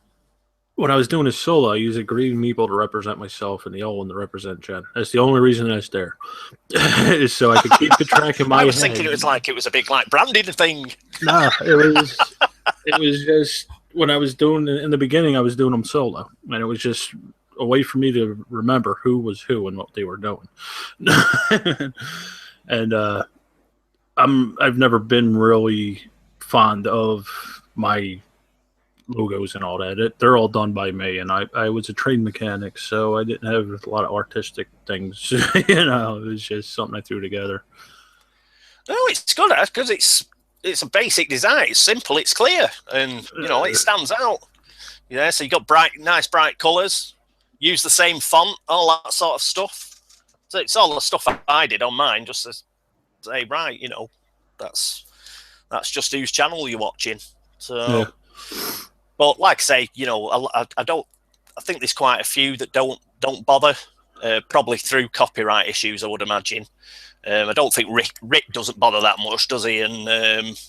when I was doing a solo. I used a green meeple to represent myself and the yellow one to represent Jen. That's the only reason that's there. So I could keep the track in my head. I was thinking it was a big like branding thing. Nah, it was just when I was doing in the beginning, I was doing them solo, and it was just a way for me to remember who was who and what they were doing. And I've never been really fond of my logos and all that. They're all done by me, and I was a trained mechanic, so I didn't have a lot of artistic things. You know, it was just something I threw together. No, it's good because it's a basic design. It's simple, it's clear, and you know it stands out. Yeah, so you got nice bright colours. Use the same font, all that sort of stuff. So it's all the stuff I did on mine, just to say, right, you know, that's just whose channel you're watching. So, yeah. But like I say, you know, I think there's quite a few that don't bother, probably through copyright issues, I would imagine. I don't think Rick doesn't bother that much, does he? And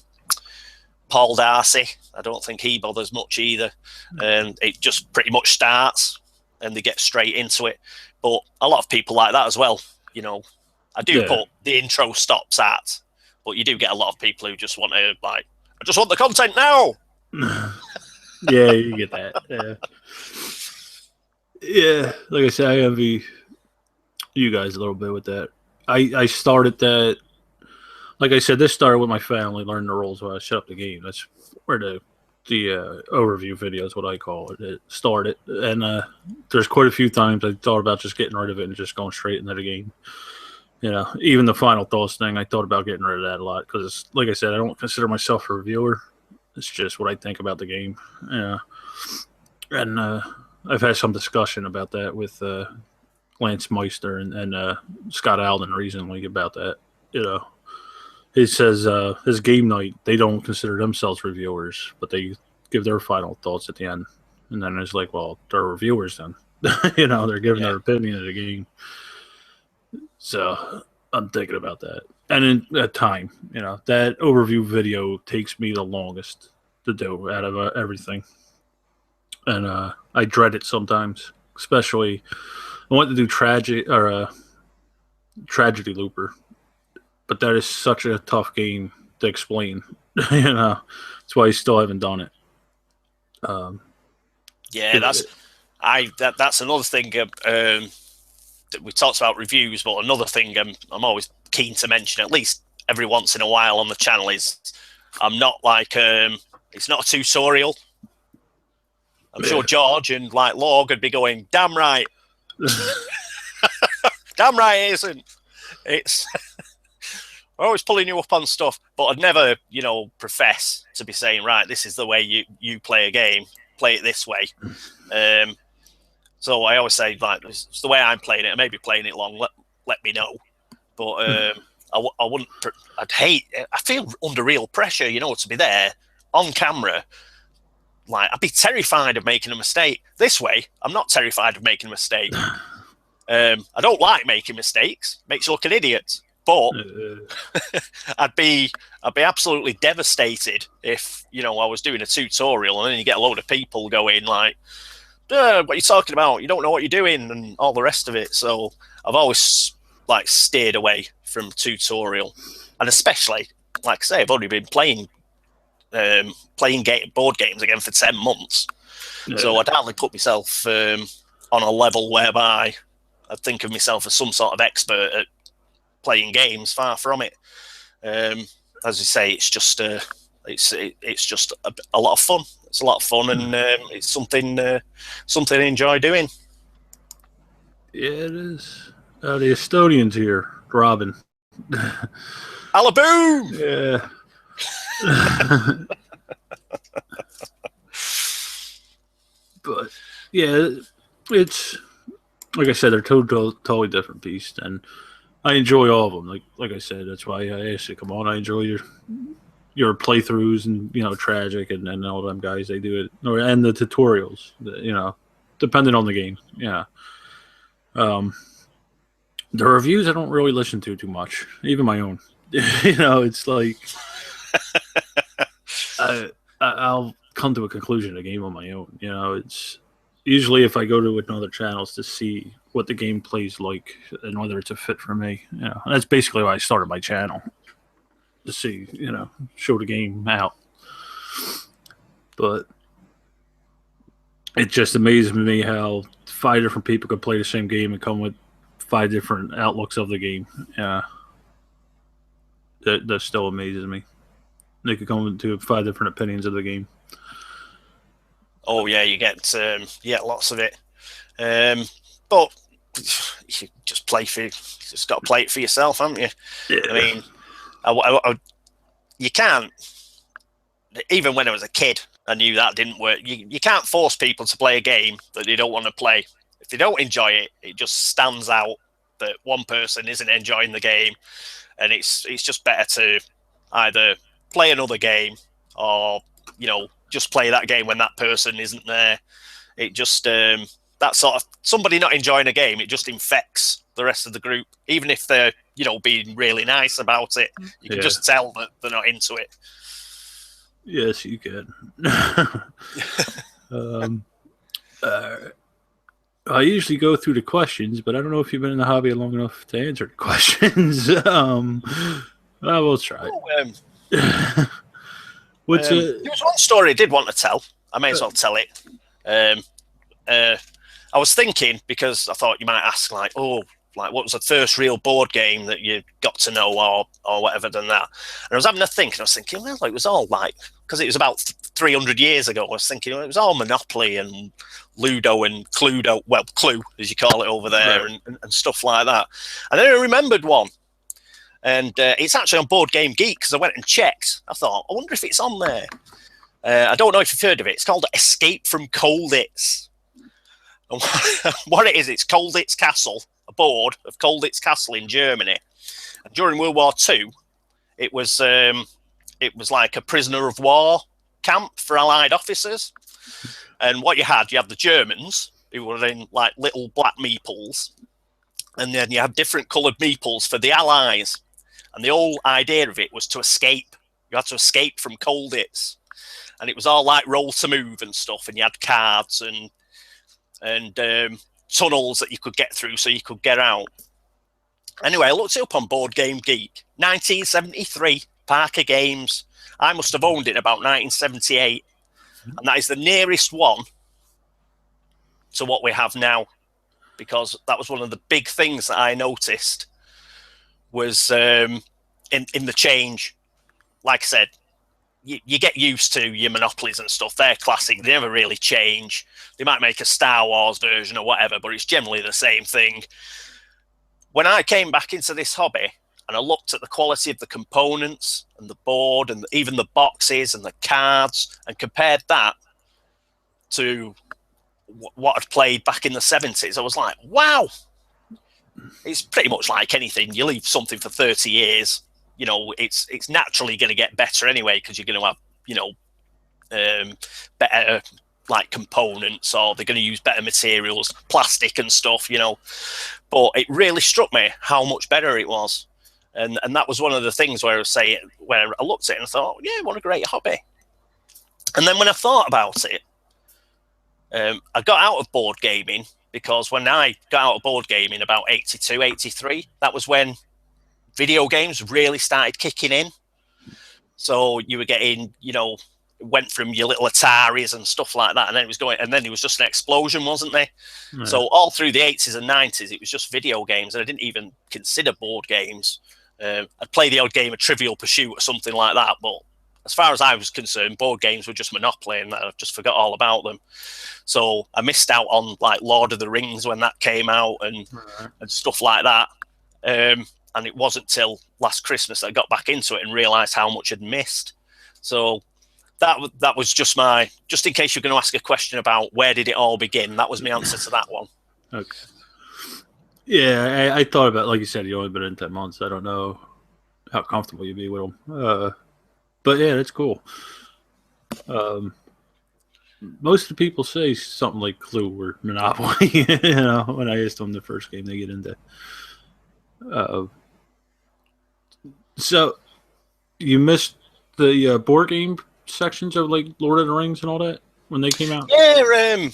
Paul Darcy, I don't think he bothers much either. It just pretty much starts and they get straight into it. But a lot of people like that as well. You know, I do put the intro stops at, but you do get a lot of people who just want to, like, I just want the content now. Yeah, you get that. Yeah, like I said, I envy you guys a little bit with that. I started that, like I said, this started with my family, learning the rules when I set up the game. That's where the overview video is what I call it. It started, and there's quite a few times I thought about just getting rid of it and just going straight into the game. You know, even the final thoughts thing, I thought about getting rid of that a lot because, like I said, I don't consider myself a reviewer. It's just what I think about the game. Yeah, and I've had some discussion about that with Lance Meister and Scott Alden recently about that. You know, he says his game night, they don't consider themselves reviewers, but they give their final thoughts at the end. And then it's like, well, they're reviewers then. You know, they're giving their opinion of the game. So I'm thinking about that. And in that time, you know, that overview video takes me the longest to do out of everything. And I dread it sometimes, especially I want to do Tragedy Looper, but that is such a tough game to explain. You know, that's why I still haven't done it. That's another thing. We talked about reviews, but another thing I'm always keen to mention, at least every once in a while on the channel, is I'm not like it's not a tutorial. I'm sure George and like Log would be going, damn right. Damn right it isn't. It's we're always pulling you up on stuff, but I'd never, you know, profess to be saying, right, this is the way you play a game, play it this way. So I always say, like, it's the way I'm playing it. I may be playing it long, let me know. But I wouldn't. I'd hate. I feel under real pressure, to be there on camera. Like, I'd be terrified of making a mistake. This way, I'm not terrified of making a mistake. I don't like making mistakes. Makes you look an idiot. But I'd be absolutely devastated if I was doing a tutorial and then you get a load of people going like, what are you talking about? You don't know what you're doing and all the rest of it. So I've always like steered away from tutorial, and especially, like I say, I've only been playing board games again for 10 months. Yeah. So I'd hardly put myself on a level whereby I'd think of myself as some sort of expert at playing games. Far from it. As you say, it's just it's just a lot of fun. It's a lot of fun, and it's something I enjoy doing. Yeah, it is. The Estonians here, Robin. Alaboom! Yeah. But yeah, it's like I said, they're totally different beasts, and I enjoy all of them. Like I said, that's why I asked you to come on. I enjoy your playthroughs and Tragic and all them guys. They do it, and the tutorials. Depending on the game. Yeah. The reviews I don't really listen to too much, even my own. It's like I'll come to a conclusion of a game on my own. It's usually if I go to another channels to see what the game plays like and whether it's a fit for me. And that's basically why I started my channel, to see, show the game out. But it just amazes me how 5 different people could play the same game and come with 5 different outlooks of the game. That still amazes me. They could come to 5 different opinions of the game. Oh yeah, you get lots of it. But you just got to play it for yourself, haven't you? Yeah. I mean, you can't. Even when I was a kid, I knew that didn't work. You can't force people to play a game that they don't want to play. If they don't enjoy it, it just stands out that one person isn't enjoying the game, and it's just better to either play another game or just play that game when that person isn't there. It just that sort of somebody not enjoying a game, it just infects the rest of the group, even if they're being really nice about it. You can just tell that they're not into it. Yes, you can. I usually go through the questions, but I don't know if you've been in the hobby long enough to answer the questions. I will try. There was one story I did want to tell. I may as well tell it. I was thinking, because I thought you might ask, what was the first real board game that you got to know or whatever than that? And I was having a think, and I was thinking, well, it was all because it was about 300 years ago, I was thinking, it was all Monopoly and Ludo and Cluedo, well, Clue, as you call it over there, right, and stuff like that. And then I remembered one, and it's actually on Board Game Geek, because I went and checked. I thought, I wonder if it's on there. I don't know if you've heard of it. It's called Escape from Colditz. And what it is, it's Colditz Castle, a board of Colditz Castle in Germany. And during World War II, it was like a prisoner of war camp for Allied officers. And what you had the Germans, who were in like little black meeples, and then you had different coloured meeples for the Allies. And the whole idea of it was to escape. You had to escape from Colditz. And it was all like roll to move and stuff, and you had cards and tunnels that you could get through so you could get out. Anyway, I looked it up on Board Game Geek. 1973, Parker Games. I must have owned it in about 1978. And that is the nearest one to what we have now, because that was one of the big things that I noticed was in the change. Like I said, you get used to your Monopolies and stuff. They're classic. They never really change. They might make a Star Wars version or whatever, but it's generally the same thing. When I came back into this hobby and I looked at the quality of the components and the board and even the boxes and the cards and compared that to what I'd played back in the 70s, I was like, wow, it's pretty much like anything. You leave something for 30 years, you know, it's naturally going to get better anyway, because you're going to have, you know, better like components, or they're going to use better materials, plastic and stuff, you know. But it really struck me how much better it was. And that was one of the things where I was saying, where I looked at it and I thought, yeah, what a great hobby. And then when I thought about it, I got out of board gaming, because when I got out of board gaming about 82, 83, that was when video games really started kicking in. So you were getting, you know, went from your little Ataris and stuff like that, and then it was just an explosion, wasn't there? Yeah. So all through the 80s and 90s, it was just video games, and I didn't even consider board games. I'd play the odd game of Trivial Pursuit or something like that, but as far as I was concerned, board games were just Monopoly, and I just forgot all about them. So I missed out on like Lord of the Rings when that came out, and stuff like that. And it wasn't till last Christmas that I got back into it and realised how much I'd missed. So that was just in case you're going to ask a question about where did it all begin, that was my answer to that one. Okay. Yeah, I thought about, like you said, you only been in 10 months. I don't know how comfortable you'd be with them. But yeah, that's cool. Most of the people say something like Clue or Monopoly, you know, when I asked them the first game they get into. So you missed the board game sections of like Lord of the Rings and all that when they came out? Yeah,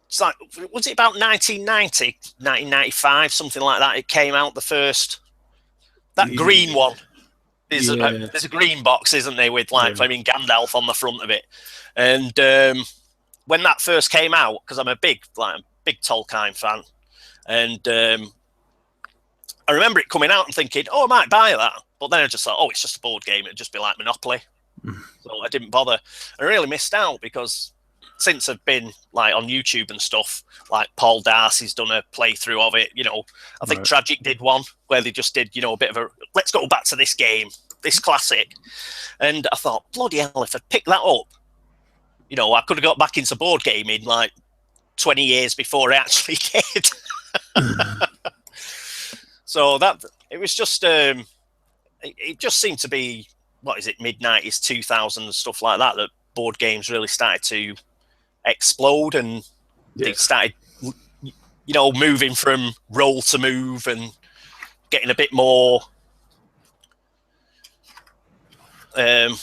it's like, was it about 1990, 1995, something like that? It came out the first, that green one. There's a green box, isn't there, with like flaming Gandalf on the front of it. And when that first came out, because I'm a big Tolkien fan, and I remember it coming out and thinking, oh, I might buy that. But then I just thought, oh, it's just a board game. It'd just be like Monopoly. So I didn't bother. I really missed out, because since I've been like on YouTube and stuff, like Paul Darcy's done a playthrough of it. You know, I think Tragic did one where they just did, you know, a bit of a, let's go back to this game, this classic. And I thought, bloody hell, if I'd picked that up, you know, I could have got back into board gaming like 20 years before I actually did. So that, it was just, it just seemed to be, what is it, mid-90s, 2000s, stuff like that, that board games really started to explode, and they started, you know, moving from roll to move and getting a bit more,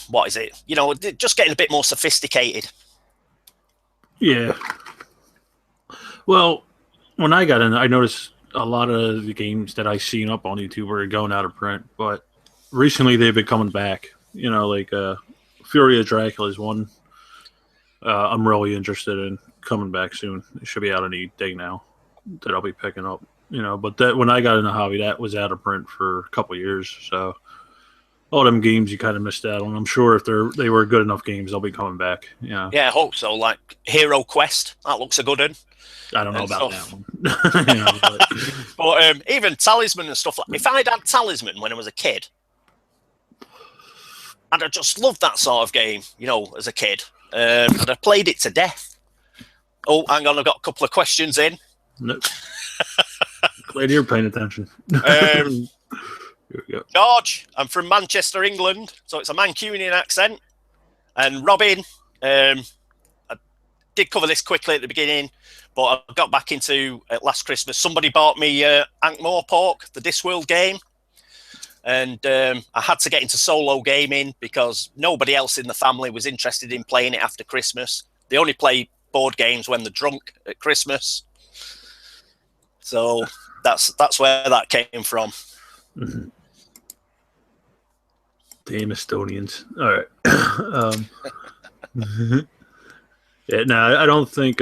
what is it, you know, just getting a bit more sophisticated. Yeah. Well, when I got in, I noticed a lot of the games that I seen up on YouTube were going out of print, but recently they've been coming back. You know, like Fury of Dracula is one I'm really interested in coming back soon. It should be out any day now that I'll be picking up. You know, but that when I got in the hobby, that was out of print for a couple of years. So all them games you kind of missed out on. I'm sure if they were good enough games, they'll be coming back. Yeah. Yeah, I hope so. Like Hero Quest, that looks a good one. I don't know about that one. You know, but even Talisman and stuff like. If I'd had Talisman when I was a kid, I'd have just loved that sort of game. You know, as a kid, I'd have played it to death. Oh, hang on, I've got a couple of questions in. Nope. Glad you're paying attention. Here we go. George, I'm from Manchester, England, so it's a Mancunian accent. And Robin, I did cover this quickly at the beginning, but I got back into last Christmas. Somebody bought me Ankh-Morpork, the Discworld game. And I had to get into solo gaming because nobody else in the family was interested in playing it after Christmas. They only play board games when they're drunk at Christmas. So that's where that came from. Mm-hmm. Damn Estonians. All right. Yeah, no, I don't think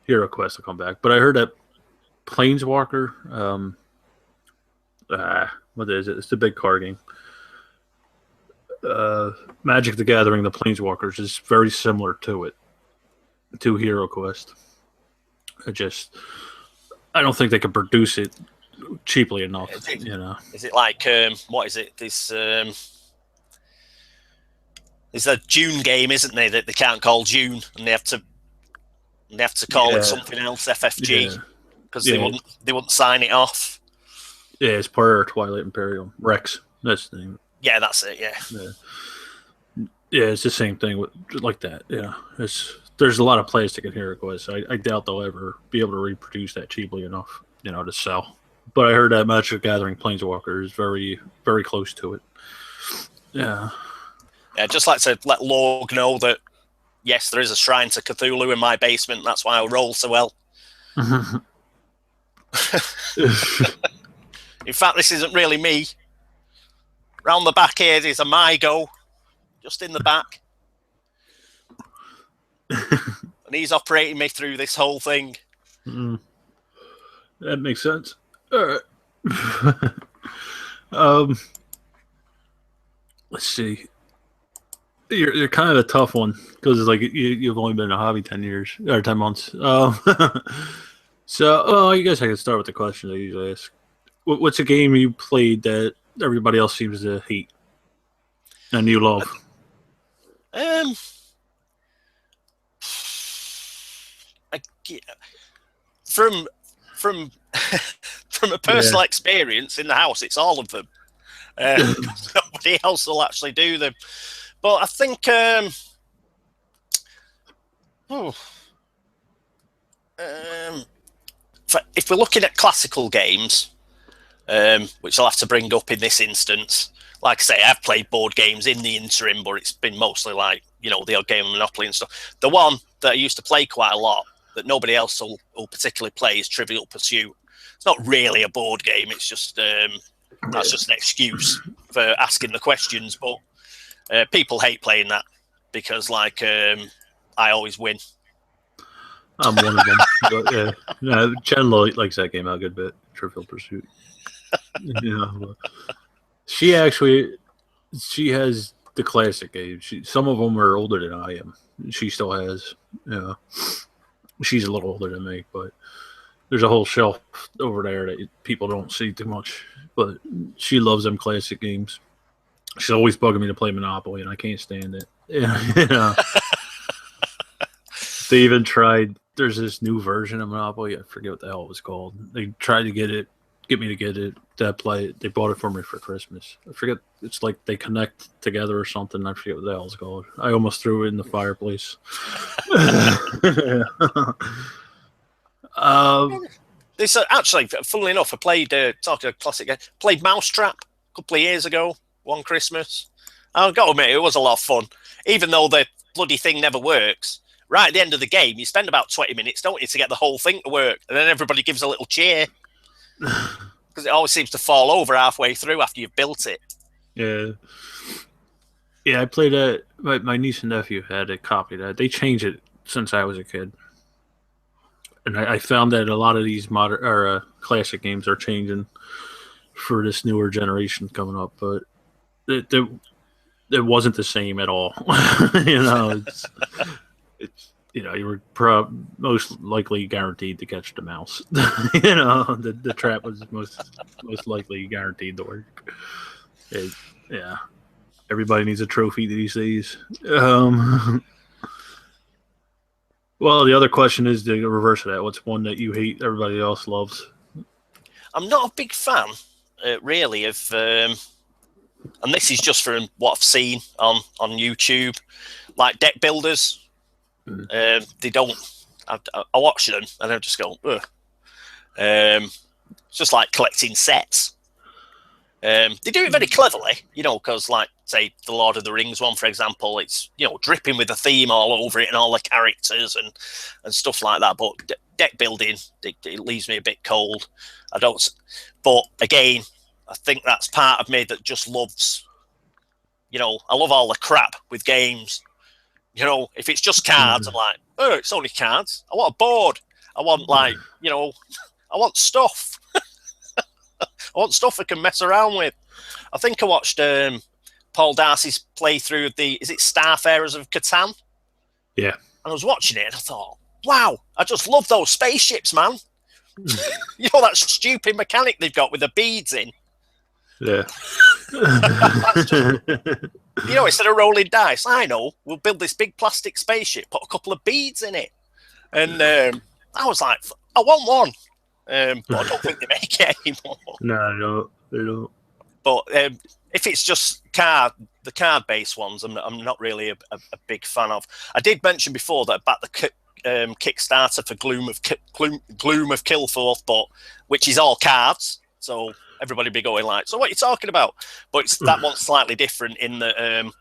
Hero Quest will come back, but I heard that Planeswalker, what is it? It's the big card game. Magic the Gathering, the Planeswalkers is very similar to it, to Hero Quest. I don't think they could produce it cheaply enough. You know, is it like what is it? This it's a June game, isn't there? That they can't call June, and they have to call it something else. FFG. because they wouldn't sign it off. Yeah, it's part of Twilight Imperium. Rex, that's the name. Yeah, that's it. Yeah. Yeah, it's the same thing with like that. Yeah, there's a lot of plastic in here, I doubt they'll ever be able to reproduce that cheaply enough, to sell. But I heard that Magic the Gathering Planeswalker is very, very close to it. Yeah. Yeah, just like to let Log know that, yes, there is a shrine to Cthulhu in my basement. That's why I roll so well. In fact, this isn't really me. Round the back here is a Mygo, just in the back. And he's operating me through this whole thing. That makes sense. All right. Let's see. You're kind of a tough one because it's like you've only been in a hobby 10 years or 10 months. So, I guess I can start with the question I usually ask. What's a game you played that everybody else seems to hate and you love? From a personal experience in the house, it's all of them. Nobody else will actually do them. But I think if we're looking at classical games, which I'll have to bring up in this instance, like I say, I've played board games in the interim, but it's been mostly like, the odd game of Monopoly and stuff. The one that I used to play quite a lot that nobody else will particularly play is Trivial Pursuit. It's not really a board game. It's just that's just an excuse for asking the questions. But people hate playing that because, like, I always win. I'm one of them. But yeah, Jen likes that game out a good bit. Trivial Pursuit. She has the classic games. Some of them are older than I am. She still has. She's a little older than me, but there's a whole shelf over there that people don't see too much. But she loves them classic games. She's always bugging me to play Monopoly, and I can't stand it. They even tried. There's this new version of Monopoly. I forget what the hell it was called. They tried to get me to get it to play it. They bought it for me for Christmas. I forget. It's like they connect together or something. I forget what the hell it's called. I almost threw it in the fireplace. This actually, funnily enough, I played talking a classic game. Played Mousetrap a couple of years ago. One Christmas. I've got to admit, it was a lot of fun. Even though the bloody thing never works. Right at the end of the game, you spend about 20 minutes, don't you, to get the whole thing to work. And then everybody gives a little cheer. Because it always seems to fall over halfway through after you've built it. Yeah. Yeah, I played that. My niece and nephew had a copy of that. They changed it since I was a kid. And I found that a lot of these modern or classic games are changing for this newer generation coming up. But it wasn't the same at all. It's you were most likely guaranteed to catch the mouse. The trap was most likely guaranteed to work. Everybody needs a trophy these days. Well, the other question is the reverse of that. What's one that you hate everybody else loves? I'm not a big fan, really, of... and this is just from what I've seen on YouTube. Like deck builders. They don't... I watch them and I just go, ugh. It's just like collecting sets. They do it very cleverly, because, like, say, the Lord of the Rings one, for example, it's, dripping with the theme all over it and all the characters and stuff like that. But deck building, it leaves me a bit cold. I don't... But, again, I think that's part of me that just loves... I love all the crap with games. If it's just cards, I'm like, oh, it's only cards. I want a board. I want, like, I want stuff. I want stuff I can mess around with. I think I watched Paul Darcy's playthrough of is it Starfarers of Catan? Yeah. And I was watching it and I thought, wow, I just love those spaceships, man. That stupid mechanic they've got with the beads in. Yeah. Instead of rolling dice, I know, we'll build this big plastic spaceship, put a couple of beads in it. And I was like, I want one. but I don't think they make it anymore. No, they don't. But if it's just the card-based ones, I'm not really a big fan of. I did mention before that about the Kickstarter for Gloom of Kilforth, but which is all cards, so everybody be going like, so what are you talking about? But that one's slightly different in that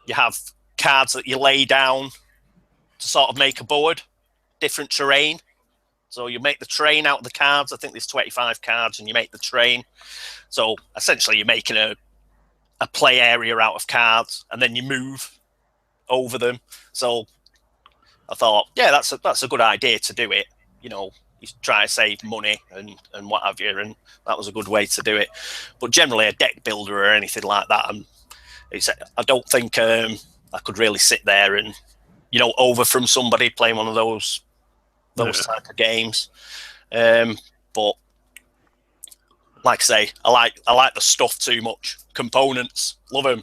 you have cards that you lay down to sort of make a board, different terrain. So you make the terrain out of the cards. I think there's 25 cards, and you make the terrain. So essentially, you're making a play area out of cards, and then you move over them. So I thought, yeah, that's a good idea to do it. You know, you try to save money and what have you, and that was a good way to do it. But generally, a deck builder or anything like that, I don't think I could really sit there and, you know, over from somebody playing one of those type of games. But like I say, I like the stuff too much. Components, love them.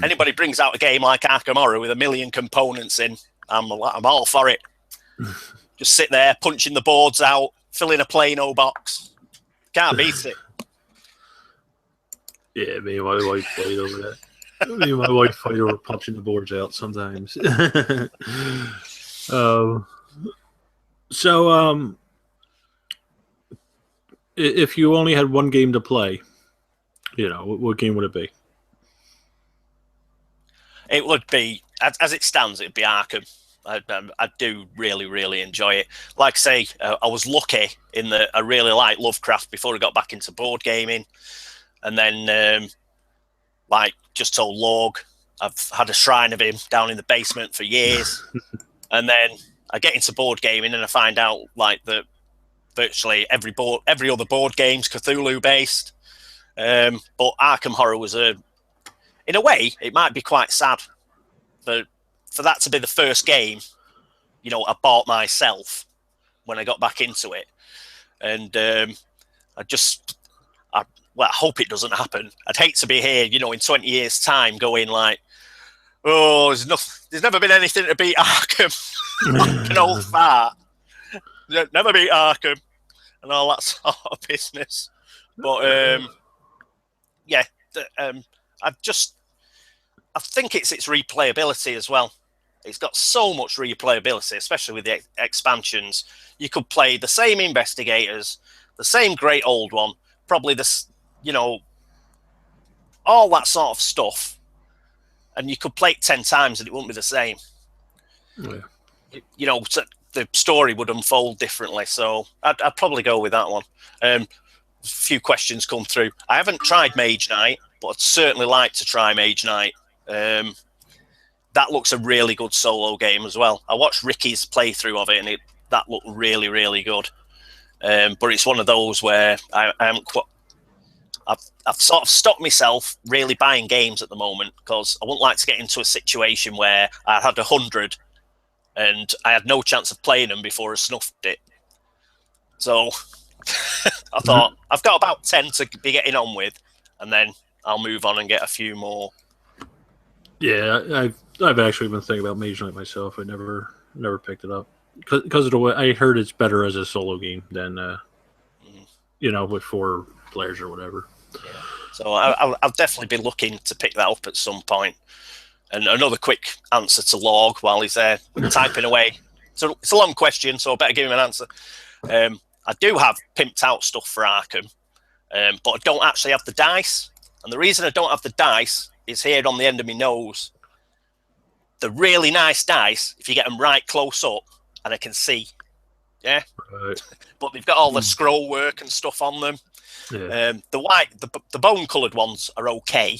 Anybody brings out a game like Arkham Horror with 1 million components in, I'm all for it. Just sit there, punching the boards out, filling a Plano box. Can't beat it. Yeah, me and my wife fight over that. Me and my wife fight over punching the boards out sometimes. So, if you only had one game to play, you know, what game would it be? It would be, as it stands, it'd be Arkham. I do really, really enjoy it. Like I say, I was lucky in that I really liked Lovecraft before I got back into board gaming. And then, like, just told Lorg, I've had a shrine of him down in the basement for years. And then I get into board gaming and I find out, like, that virtually every other board game's Cthulhu based. But Arkham Horror was in a way, it might be quite sad for that to be the first game, you know, I bought myself when I got back into it. And I hope it doesn't happen. I'd hate to be here, you know, in 20 years' time going like, oh, there's never been anything to beat Arkham. Like an old fart. Never beat Arkham. And all that sort of business. But, yeah, I think it's its replayability as well. It's got so much replayability, especially with the expansions. You could play the same investigators, the same great old one, probably this, you know, all that sort of stuff, and you could play it 10 times and it wouldn't be the same. Yeah. You know, the story would unfold differently. So I'd probably go with that one. A few questions come through. I haven't tried Mage Knight, but I'd certainly like to try Mage Knight. That looks a really good solo game as well. I watched Ricky's playthrough of it, and that looked really, really good. But it's one of those where I've sort of stopped myself really buying games at the moment because I wouldn't like to get into a situation where I had 100 and I had no chance of playing them before I snuffed it. So I thought I've got about 10 to be getting on with, and then I'll move on and get a few more. Yeah, I've actually been thinking about Mage Knight myself. I never picked it up because of the way I heard it's better as a solo game than you know, with 4 players or whatever. Yeah. So I'll definitely be looking to pick that up at some point. And another quick answer to Lorg while he's there typing away. So it's a long question, so I better give him an answer. I do have pimped out stuff for Arkham, but I don't actually have the dice. And the reason I don't have the dice is here on the end of my nose. The really nice dice, if you get them right close up, and I can see. Yeah? Right. But they've got all the scroll work and stuff on them. Yeah. The bone-coloured ones are okay,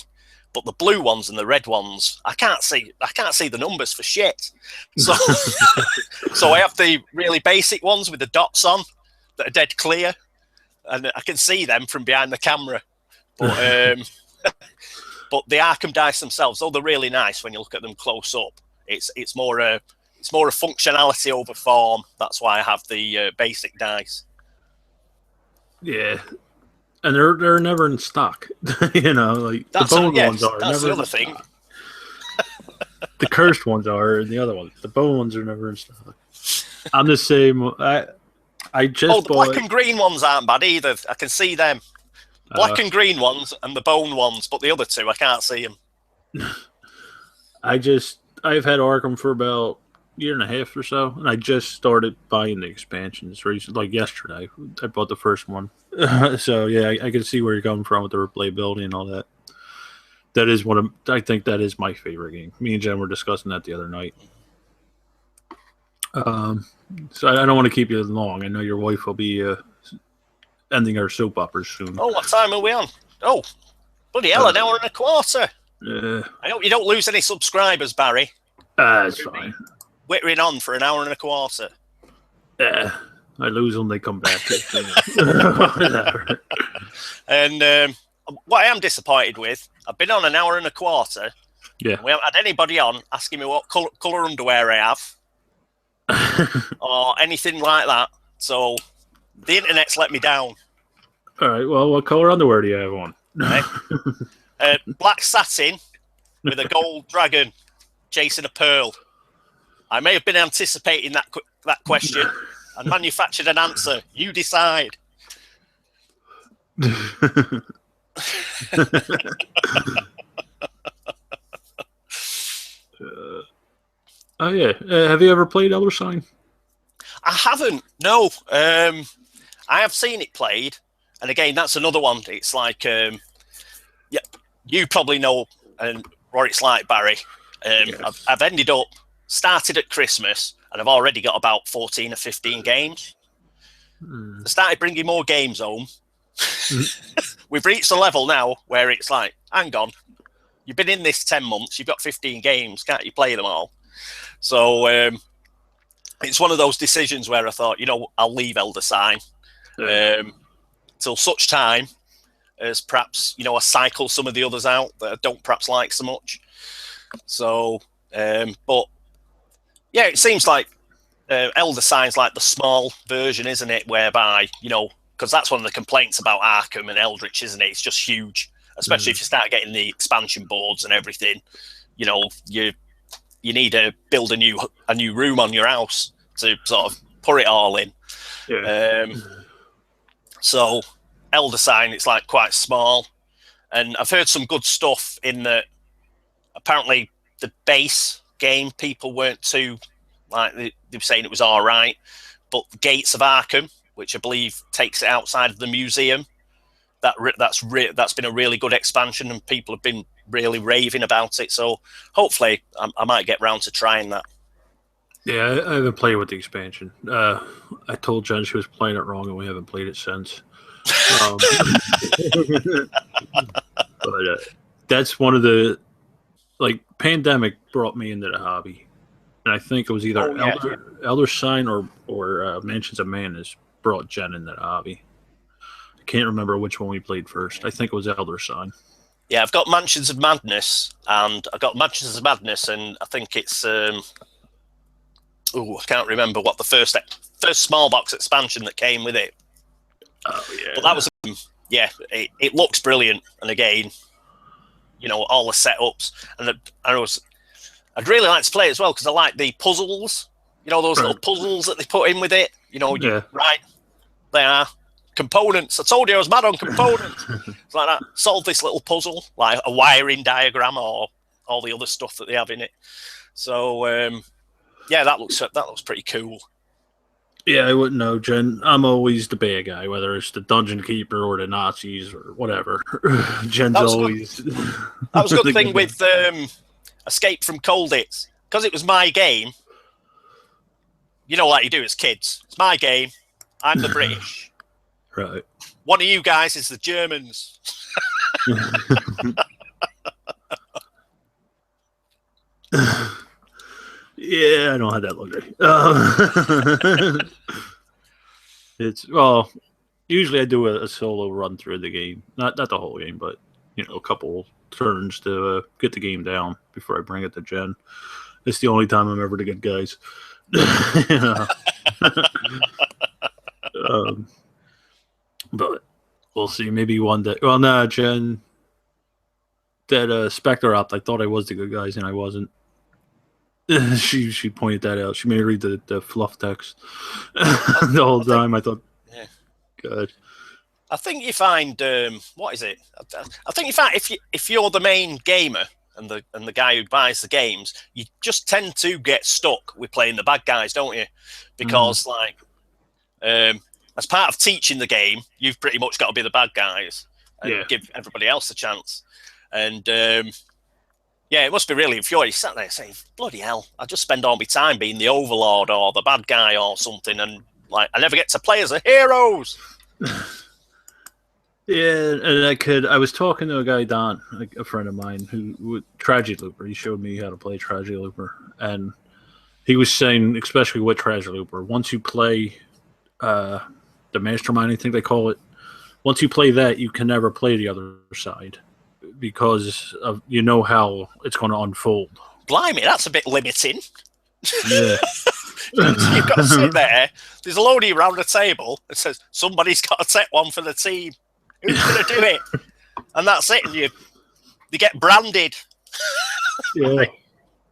but the blue ones and the red ones, I can't see the numbers for shit. So, so I have the really basic ones with the dots on that are dead clear, and I can see them from behind the camera. But but the Arkham dice themselves, though they're really nice when you look at them close up, it's more a functionality over form. That's why I have the basic dice. Yeah. And they're never in stock, you know. Like the bone ones are. That's the other thing. The cursed ones are, and the other ones, the bone ones are never in stock. I'm the same. I I just the black and green ones aren't bad either. I can see them. Black and green ones and the bone ones, but the other two I can't see them. I've had Arkham for about a year and a half or so, and I just started buying the expansions recently, like yesterday. I bought the first one. So yeah, I can see where you're coming from with the replayability and all that. That is I think that is my favorite game. Me and Jen were discussing that the other night. So I don't want to keep you long. I know your wife will be ending her soap operas soon. Oh, what time are we on? Oh, bloody hell, an hour and a quarter. I hope you don't lose any subscribers, Barry. That's fine. Whittering on for an hour and a quarter. I lose them, they come back. And what I am disappointed with, I've been on an hour and a quarter. Yeah. We haven't had anybody on asking me what colour underwear I have. Or anything like that. So the internet's let me down. All right. Well, what color underwear do you have on? Okay. Black satin with a gold dragon chasing a pearl. I may have been anticipating that question and manufactured an answer. You decide. Oh yeah. Have you ever played Elder Sign? I haven't. No. I have seen it played, and again, that's another one. It's like, yeah, you probably know what it's like, Barry. Yes. I've ended up started at Christmas, and I've already got about 14 or 15 games. I started bringing more games home. We've reached a level now where it's like, hang on, you've been in this 10 months, you've got 15 games, can't you play them all? So it's one of those decisions where I thought, I'll leave Elder Sign till such time as perhaps, I cycle some of the others out that I don't perhaps like so much. So, but yeah, it seems like Elder Sign's like the small version, isn't it? Whereby, because that's one of the complaints about Arkham and Eldritch, isn't it? It's just huge, especially if you start getting the expansion boards and everything. You need to build a new room on your house to sort of put it all in. Yeah. So Elder Sign, it's like quite small, and I've heard some good stuff in that. Apparently, the base game people weren't too like they were saying it was all right, but Gates of Arkham, which I believe takes it outside of the museum, that's been a really good expansion, and people have been really raving about it. So hopefully, I might get round to trying that. Yeah, I haven't played with the expansion. I told Jen she was playing it wrong, and we haven't played it since. But that's one of the Pandemic brought me into the hobby, and I think it was either Elder Sign or Mansions of Madness brought Jen into the hobby. I can't remember which one we played first. I think it was Elder Sign. Yeah, I've got Mansions of Madness, and I think it's I can't remember what the first small box expansion that came with it. Oh yeah, but that was it looks brilliant, and again, all the setups, and I'd really like to play it as well because I like the puzzles. Those little puzzles that they put in with it. Right, they are components. I told you I was mad on components. It's like that. Solve this little puzzle, like a wiring diagram or all the other stuff that they have in it. So that looks pretty cool. Yeah, I wouldn't know, Jen. I'm always the bad guy, whether it's the Dungeon Keeper or the Nazis or whatever. Jen's always... That was a good thing with Escape from Colditz. Because it was my game, like you do as kids. It's my game. I'm the British. Right. One of you guys is the Germans. Yeah, I don't have that luxury. Usually I do a solo run through the game, not the whole game, but a couple turns to get the game down before I bring it to Jen. It's the only time I'm ever the good guys. But we'll see. Maybe one day. Well, no, Jen. That Spectre Opt, I thought I was the good guys, and I wasn't. She pointed that out. She made me read the fluff text the whole time. I thought, yeah. good. I think you find what is it? I think you find if you're the main gamer and the guy who buys the games, you just tend to get stuck with playing the bad guys, don't you? Because like as part of teaching the game, you've pretty much got to be the bad guys and give everybody else a chance. And yeah, it must be really infuriating. You sat there saying, bloody hell, I just spend all my time being the overlord or the bad guy or something, and like I never get to play as the heroes. Yeah, and I was talking to a guy, Don, like a friend of mine, who Tragedy Looper. He showed me how to play Tragedy Looper, and he was saying, especially with Tragedy Looper, once you play the Mastermind, I think they call it, once you play that, you can never play the other side because of how it's going to unfold. Blimey, that's a bit limiting. Yeah. You've got to sit there. There's a load of you around the table that says somebody's got to take one for the team. Who's going to do it? And that's it. And you get branded. Yeah,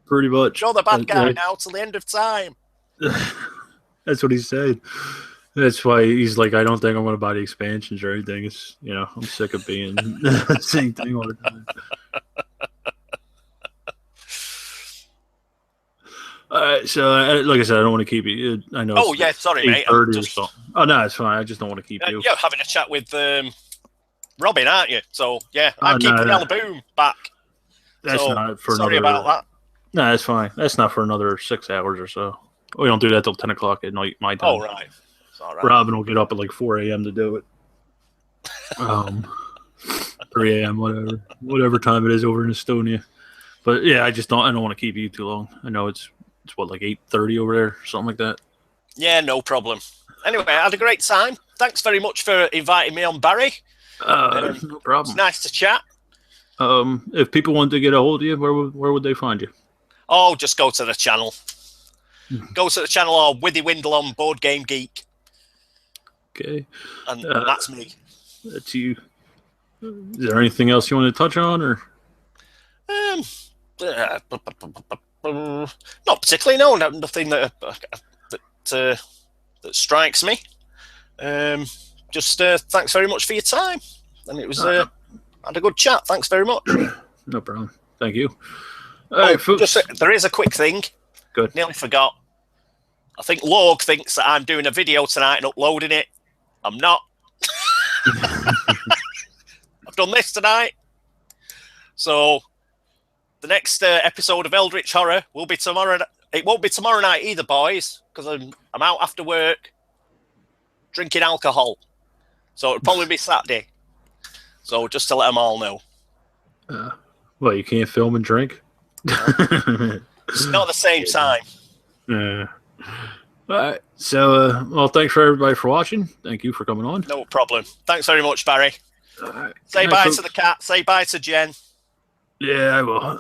pretty much. You're the bad guy now till the end of time. That's what he said. That's why he's like, I don't think I'm going to buy the expansions or anything. It's, I'm sick of being the same thing all the time. All right, so like I said, I don't want to keep you. I know. Oh yeah, sorry, mate. Or something. Oh no, it's fine. I just don't want to keep you. You're having a chat with Robin, aren't you? So yeah, I'm keeping Ella Boom back. That's not for sorry another. About that. No, that's fine. That's not for another 6 hours or so. We don't do that till 10 o'clock at night, my time. Oh right. All right. Robin will get up at like 4 a.m. to do it. 3 a.m. whatever time it is over in Estonia. But yeah, I don't want to keep you too long. I know it's what, like 8:30 over there, something like that. Yeah, no problem. Anyway, I had a great time. Thanks very much for inviting me on, Barry. No problem. It's nice to chat. If people want to get a hold of you, where would they find you? Oh, just go to the channel. Go to the channel or Withy Windle on Board Game Geek. Okay. And that's me. That's you. Is there anything else you want to touch on, or? Not particularly. No, nothing that strikes me. Just thanks very much for your time, and it was had a good chat. Thanks very much. No problem. Thank you. All right, folks. There is a quick thing. Good. Nearly forgot. I think Log thinks that I'm doing a video tonight and uploading it. I'm not. I've done this tonight. So the next episode of Eldritch Horror will be tomorrow. It won't be tomorrow night either, boys, because I'm out after work drinking alcohol. So it'll probably be Saturday. So just to let them all know. Well, you can't film and drink? It's not the same time. Yeah. All right. So, well, thanks for everybody for watching. Thank you for coming on. No problem. Thanks very much, Barry. All right. Say bye to the cat. Say bye to Jen. Yeah, I will.